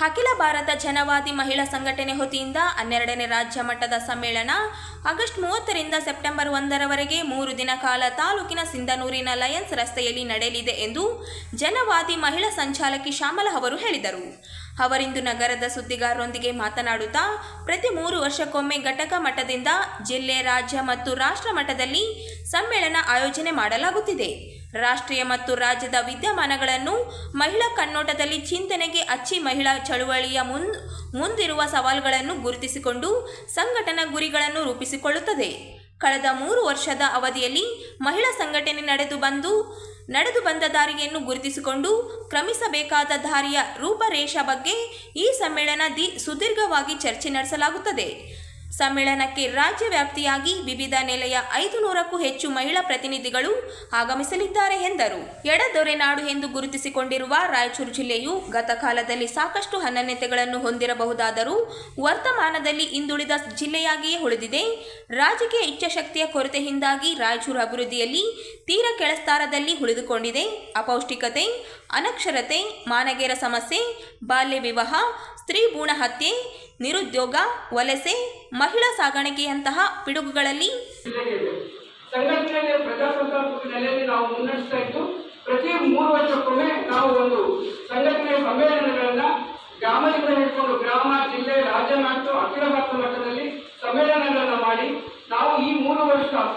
ಅಖಿಲ ಭಾರತ ಜನವಾದಿ ಮಹಿಳಾ ಸಂಘಟನೆ ವತಿಯಿಂದ 12ನೇ ರಾಜ್ಯ ಮಟ್ಟದ ಸಮ್ಮೇಳನ ಆಗಸ್ಟ್ 30ರಿಂದ ಸೆಪ್ಟೆಂಬರ್ 1ರವರೆಗೆ 3 ದಿನ ಕಾಲ ತಾಲೂಕಿನ ಸಿಂಧನೂರಿನ ಲಯನ್ಸ್ ರಸ್ತೆಯಲ್ಲಿ ನಡೆಯಲಿದೆ ಎಂದು ಜನವಾದಿ ಮಹಿಳಾ ಸಂಚಾಲಕಿ ಶ್ಯಾಮಲಾ ಅವರು ಹೇಳಿದರು. ಅವರಿಂದು ನಗರದ ಸುದ್ದಿಗಾರರೊಂದಿಗೆ ಮಾತನಾಡುತ್ತಾ, ಪ್ರತಿ 3 ವರ್ಷಕ್ಕೊಮ್ಮೆ ಘಟಕ ಮಟ್ಟದಿಂದ ಜಿಲ್ಲೆ, ರಾಜ್ಯ ಮತ್ತು ರಾಷ್ಟ್ರ ಮಟ್ಟದಲ್ಲಿ ಸಮ್ಮೇಳನ ಆಯೋಜನೆ ಮಾಡಲಾಗುತ್ತಿದೆ. ರಾಷ್ಟ್ರೀಯ ಮತ್ತು ರಾಜ್ಯದ ವಿದ್ಯಮಾನಗಳನ್ನು ಮಹಿಳಾ ಕಣ್ಣೋಟದಲ್ಲಿ ಚಿಂತನೆಗೆ ಹಚ್ಚಿ ಮಹಿಳಾ ಚಳುವಳಿಯ ಮುಂದಿರುವ ಸವಾಲುಗಳನ್ನು ಗುರುತಿಸಿಕೊಂಡು ಸಂಘಟನಾ ಗುರಿಗಳನ್ನು ರೂಪಿಸಿಕೊಳ್ಳುತ್ತದೆ. ಕಳೆದ 3 ವರ್ಷದ ಅವಧಿಯಲ್ಲಿ ಮಹಿಳಾ ಸಂಘಟನೆ ನಡೆದು ಬಂದ ದಾರಿಯನ್ನು ಗುರುತಿಸಿಕೊಂಡು ಕ್ರಮಿಸಬೇಕಾದ ದಾರಿಯ ರೂಪರೇಷೆ ಬಗ್ಗೆ ಈ ಸಮ್ಮೇಳನ ಸುದೀರ್ಘವಾಗಿ ಚರ್ಚೆ ನಡೆಸಲಾಗುತ್ತದೆ. ಸಮ್ಮೇಳನಕ್ಕೆ ರಾಜ್ಯ ವ್ಯಾಪ್ತಿಯಾಗಿ ವಿವಿಧ ನೆಲೆಯ 500ಕ್ಕೂ ಹೆಚ್ಚು ಮಹಿಳಾ ಪ್ರತಿನಿಧಿಗಳು ಆಗಮಿಸಲಿದ್ದಾರೆ ಎಂದರು. ಎಡದೊರೆ ನಾಡು ಎಂದು ಗುರುತಿಸಿಕೊಂಡಿರುವ ರಾಯಚೂರು ಜಿಲ್ಲೆಯು ಗತಕಾಲದಲ್ಲಿ ಸಾಕಷ್ಟು ಅನನ್ಯತೆಗಳನ್ನು ಹೊಂದಿರಬಹುದಾದರೂ ವರ್ತಮಾನದಲ್ಲಿ ಹಿಂದುಳಿದ ಜಿಲ್ಲೆಯಾಗಿಯೇ ಉಳಿದಿದೆ. ರಾಜಕೀಯ ಇಚ್ಛಾಶಕ್ತಿಯ ಕೊರತೆಯಿಂದಾಗಿ ರಾಯಚೂರು ಅಭಿವೃದ್ಧಿಯಲ್ಲಿ ತೀರಾ ಕೆಳಸ್ಥಾನದಲ್ಲಿ ಉಳಿದುಕೊಂಡಿದೆ. ಅಪೌಷ್ಟಿಕತೆ, ಅನಕ್ಷರತೆ, ಮಾನಗೇರ ಸಮಸ್ಯೆ, ಬಾಲ್ಯ ವಿವಾಹ, ಸ್ತ್ರೀ ಭ್ರೂಣ ಹತ್ಯೆ, ನಿರುದ್ಯೋಗ, ವಲಸೆ, ಮಹಿಳಾ ಸಾಗಾಣಿಕೆಯಂತಹ ಪಿಡುಗುಗಳಲ್ಲಿ ಸಂಘಟನೆಯ ಪ್ರಜಾಸತ್ತಾತ್ಮಕ ನೆಲೆಯಲ್ಲಿ ನಾವು ಮುನ್ನಡೆಸ್ತಾ ಇದ್ದು, ಪ್ರತಿ 3 ವರ್ಷಕ್ಕೊಮ್ಮೆ ನಾವು ಒಂದು ಸಂಘಟನೆಯ ಸಮ್ಮೇಳನಗಳನ್ನ ಗ್ರಾಮದಿಂದ ಹಿಡ್ಕೊಂಡು ಗ್ರಾಮ, ಜಿಲ್ಲೆ, ರಾಜ್ಯ ಮತ್ತು ಅಖಿಲ ಭಾರತ ಮಟ್ಟದಲ್ಲಿ ಸಮ್ಮೇಳನಗಳನ್ನು ಮಾಡಿ ನಾವು ಈ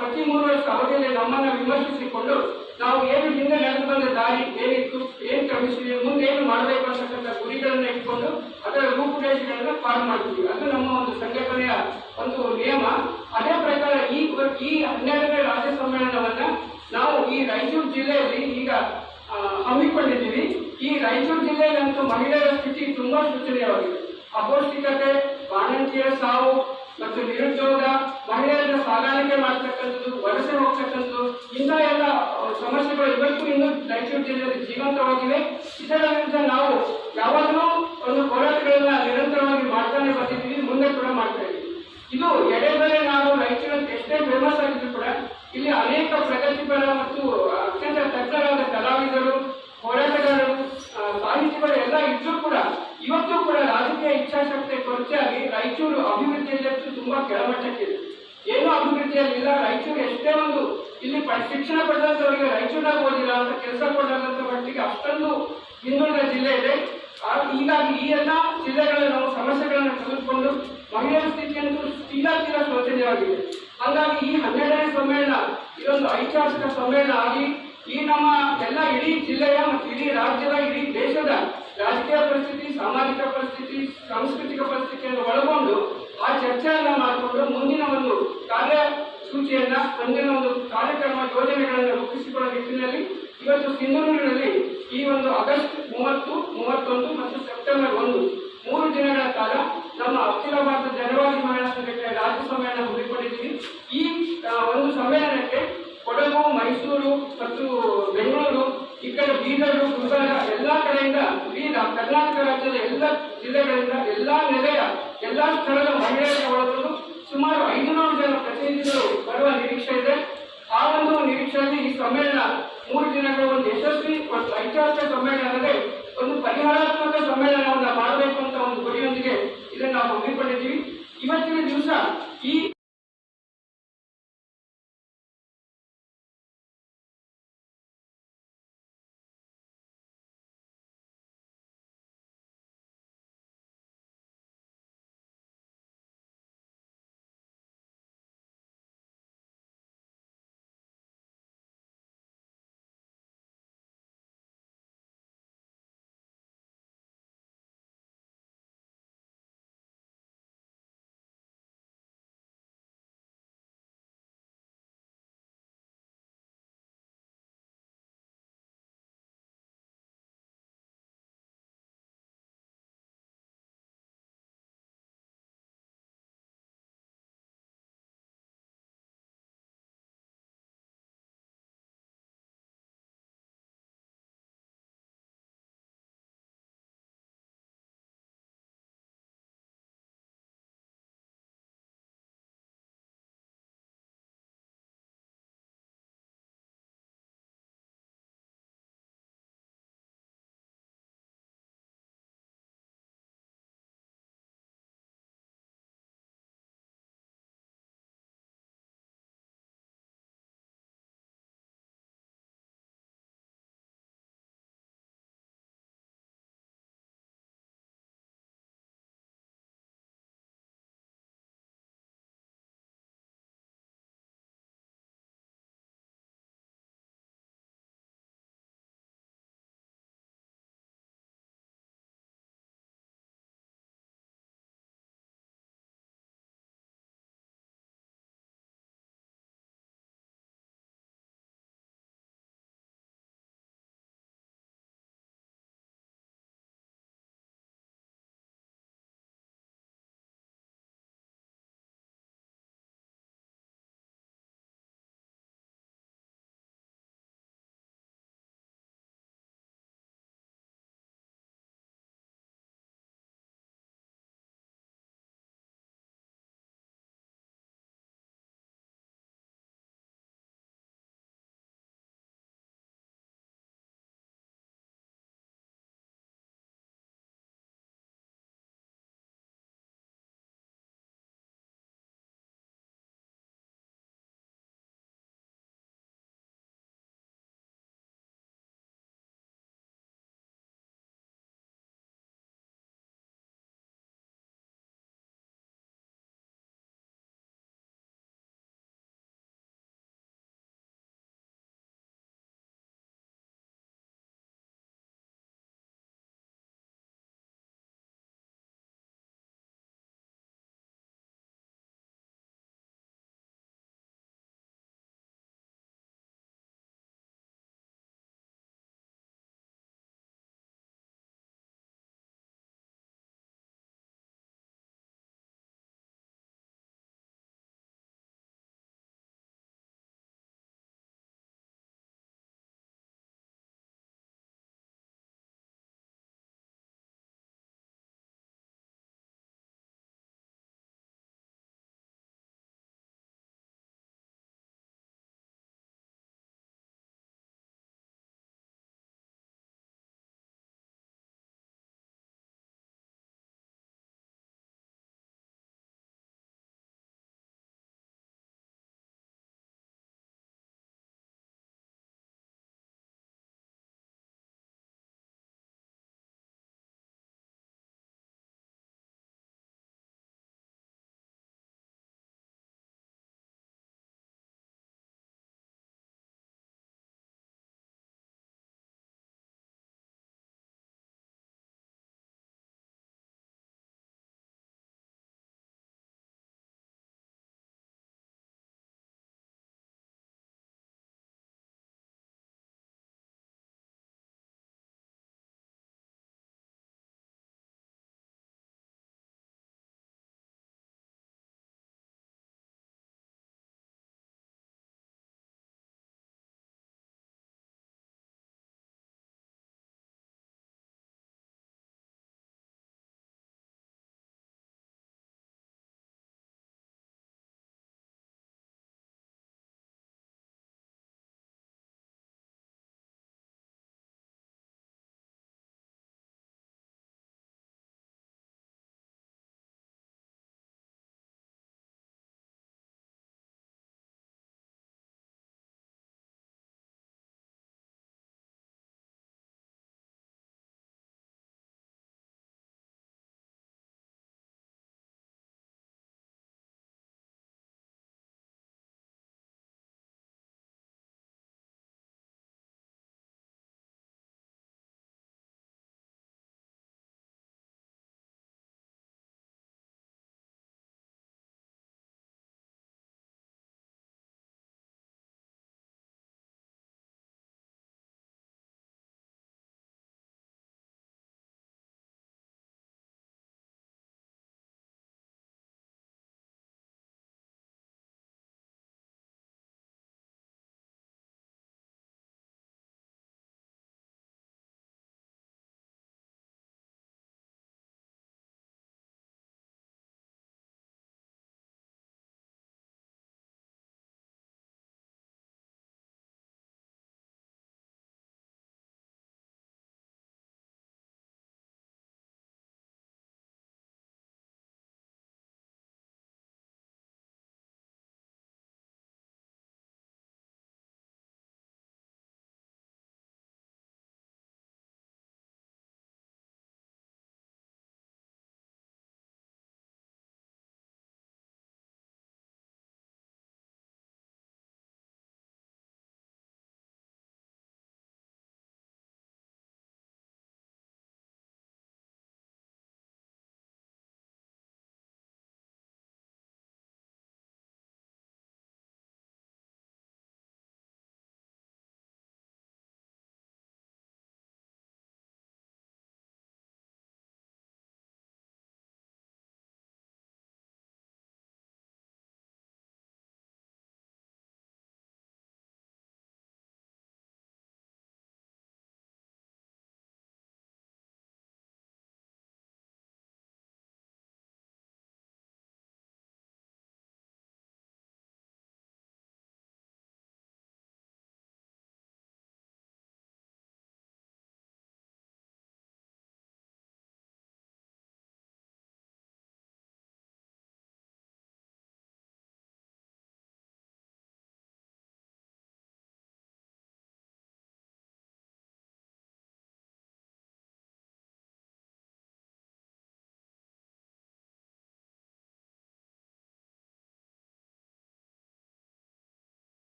ಪ್ರತಿ 3 ವರ್ಷ ಅವಧಿಯಲ್ಲಿ ನಮ್ಮನ್ನು ವಿಮರ್ಶಿಸಿಕೊಂಡು ನಾವು ಏನು ಹಿಂದೆ ನಡೆದು ಬಂದ ದಾರಿ ಏನಿತ್ತು, ಏನು ಕ್ರಮಿಸಿದೆ, ಮುಂದೆ ಏನು ಮಾಡಬೇಕು ಅಂತಕ್ಕಂಥ ಗುರಿಗಳನ್ನು ಇಟ್ಕೊಂಡು ಅದರ ರೂಪುರೇಷೆಗಳನ್ನು ಪಾಲನೆ ಮಾಡ್ತೀವಿ. ಅದು ನಮ್ಮ ಒಂದು ಸಂಘಟನೆಯ ಒಂದು ನಿಯಮ. ಅದೇ ಪ್ರಕಾರ ಈ 12ನೇ ರಾಜ್ಯ ಸಮ್ಮೇಳನವನ್ನ ನಾವು ಈ ರಾಯಚೂರು ಜಿಲ್ಲೆಯಲ್ಲಿ ಈಗ ಹಮ್ಮಿಕೊಂಡಿದ್ದೀವಿ. ಈ ರಾಯಚೂರು ಜಿಲ್ಲೆಯಲ್ಲಂತೂ ಮಹಿಳೆಯರ ಸ್ಥಿತಿ ತುಂಬಾ ಶೋಚನೀಯವಾಗಿದೆ. ಅಪೌಷ್ಟಿಕತೆ, ಬಾಣಂತಿಯರ ಸಾವು ಮತ್ತು ನಿರುದ್ಯೋಗ, ಮಹಿಳೆಯರನ್ನ ಸಾಗಾಣಿಕೆ ಮಾಡ್ತಕ್ಕಂಥದ್ದು, ವಲಸೆ ಹೋಗ್ತಕ್ಕಂಥದ್ದು, ಇಂಥ ಎಲ್ಲ ಸಮಸ್ಯೆಗಳು ಇವತ್ತು ಇನ್ನೂ ರಾಯಚೂರು ಜಿಲ್ಲೆಯಲ್ಲಿ ಜೀವಂತವಾಗಿವೆ. ಇದರ ವಿರುದ್ಧ ನಾವು ಯಾವಾಗಲೂ ಒಂದು ಹೋರಾಟಗಳನ್ನ ನಿರಂತರವಾಗಿ ಮಾಡ್ತಾನೆ ಬಂದಿದ್ದೀವಿ, ಮುಂದೆ ಕೂಡ ಮಾಡ್ತಾ ಇದ್ದೀವಿ. ಇದು ಎಡೆಬೆಲೆ ನಾಡು ರಾಯಚೂರು ಎಷ್ಟೇ ಫೇಮಸ್ ಆಗಿದ್ರು ಕೂಡ ಇಲ್ಲಿ ಅನೇಕ ಪ್ರಗತಿಪರ ಮತ್ತು ಅತ್ಯಂತ ತಜ್ಞರಾದ ಕಲಾವಿದರು, ಹೋರಾಟಗಾರರು, ಸಾಹಿತಿಗಳು ಎಲ್ಲ ಇದ್ರೂ ಕೂಡ ಇವತ್ತು ಕೂಡ ರಾಜಕೀಯ ಇಚ್ಛಾಶಕ್ತಿ ಕೊರತೆಯಾಗಿ ರಾಯಚೂರು ಅಭಿವೃದ್ಧಿಯಲ್ಲಿ ತುಂಬಾ ಕೆಳಮಟ್ಟಕ್ಕಿದೆ. ಏನೂ ಅಭಿವೃದ್ಧಿಯಲ್ಲಿಲ್ಲ. ರಾಯಚೂರು ಎಷ್ಟೇ ಒಂದು ಇಲ್ಲಿ ಶಿಕ್ಷಣ ಪಡೆದಂತವರಿಗೆ ರಾಯಚೂರಾಗ ಓದಿಲ್ಲ ಅಂತ ಕೆಲಸ ಕೊಡದಂತ ಮಟ್ಟಿಗೆ ಅಷ್ಟೊಂದು ಹಿಂದುಳಿದ ಜಿಲ್ಲೆ ಇದೆ. ಹೀಗಾಗಿ ಈ ಎಲ್ಲ ಜಿಲ್ಲೆಗಳ ನಾವು ಸಮಸ್ಯೆಗಳನ್ನು ತೆಗೆದುಕೊಂಡು ಮಹಿಳೆಯರ ಸ್ಥಿತಿಯಂತೂ ತೀರಾ ಶೋಚನೀಯವಾಗಿದೆ. ಹಾಗಾಗಿ ಈ 12ನೇ ಸಮ್ಮೇಳನ ಇದೊಂದು ಐತಿಹಾಸಿಕ ಸಮ್ಮೇಳನ ಆಗಿ ಈ ನಮ್ಮ ಎಲ್ಲ ಇಡೀ ಜಿಲ್ಲೆಯ ಮತ್ತು ಇಡೀ ರಾಜ್ಯದ, ಇಡೀ ದೇಶದ ರಾಜಕೀಯ ಪರಿಸ್ಥಿತಿ, ಸಾಮಾಜಿಕ ಪರಿಸ್ಥಿತಿ, ಸಾಂಸ್ಕೃತಿಕ ಪರಿಸ್ಥಿತಿಯನ್ನು ಒಳಗೊಂಡು ಆ ಚರ್ಚೆಯನ್ನ ಮಾಡಿಕೊಂಡು ಮುಂದಿನ ಒಂದು ಕಾರ್ಯಸೂಚಿಯನ್ನ, ಮುಂದಿನ ಒಂದು ಕಾರ್ಯಕ್ರಮ ಯೋಜನೆಗಳನ್ನು ರೂಪಿಸಿಕೊಳ್ಳುವ ನಿಟ್ಟಿನಲ್ಲಿ ಇವತ್ತು ಸಿಂಧನೂರಿನಲ್ಲಿ ಈ ಒಂದು ಆಗಸ್ಟ್ 30, 31 ಮತ್ತು ಸೆಪ್ಟೆಂಬರ್ 1 3 ದಿನಗಳ ಕಾಲ ನಮ್ಮ ಅಖಿಲ ಭಾರತ ಜನವಾದಿ ಮಹಿಳಾ ಸಂಘಟನೆ ರಾಜ್ಯ ಸಮ್ಮೇಳನ ಹಮ್ಮಿಕೊಂಡಿದ್ದೀವಿ. ಈ ಒಂದು ಸಮ್ಮೇಳನಕ್ಕೆ ಕೊಡಗು, ಮೈಸೂರು ಮತ್ತು ಬೆಂಗಳೂರು, ಈ ಕಡೆ ಬೀದರು, ಗುಲ್ಬರ್ಗ ಎಲ್ಲ ಕಡೆಯಿಂದ ಇಡೀ ಕರ್ನಾಟಕ ರಾಜ್ಯದ ಎಲ್ಲ ಜಿಲ್ಲೆಗಳಿಂದ ಎಲ್ಲ ನೆಲೆಯ ಎಲ್ಲ ಸ್ಥಳದ ಮಹಿಳೆಯರ ಒಳಗೊಂಡು ಸುಮಾರು 500 ಜನ ಪ್ರತಿನಿಧಿಗಳು ಬರುವ ನಿರೀಕ್ಷೆ ಇದೆ. ಆ ಒಂದು ನಿರೀಕ್ಷೆಯಲ್ಲಿ ಈ ಸಮ್ಮೇಳನ 3 ದಿನಗಳ ಒಂದು ಯಶಸ್ವಿ ಮತ್ತು ಐತಿಹಾಸಿಕ ಸಮ್ಮೇಳನ ಅಂದರೆ ಒಂದು ಪರಿಹಾರಾತ್ಮಕ ಸಮ್ಮೇಳನವನ್ನು ಮಾಡಬೇಕು ಅಂತ ಒಂದು ಗುರಿಯೊಂದಿಗೆ ಇದನ್ನು ನಾವು ಹಮ್ಮಿಕೊಂಡಿದ್ದೀವಿ. ಇವತ್ತಿನ ದಿವಸ ಈ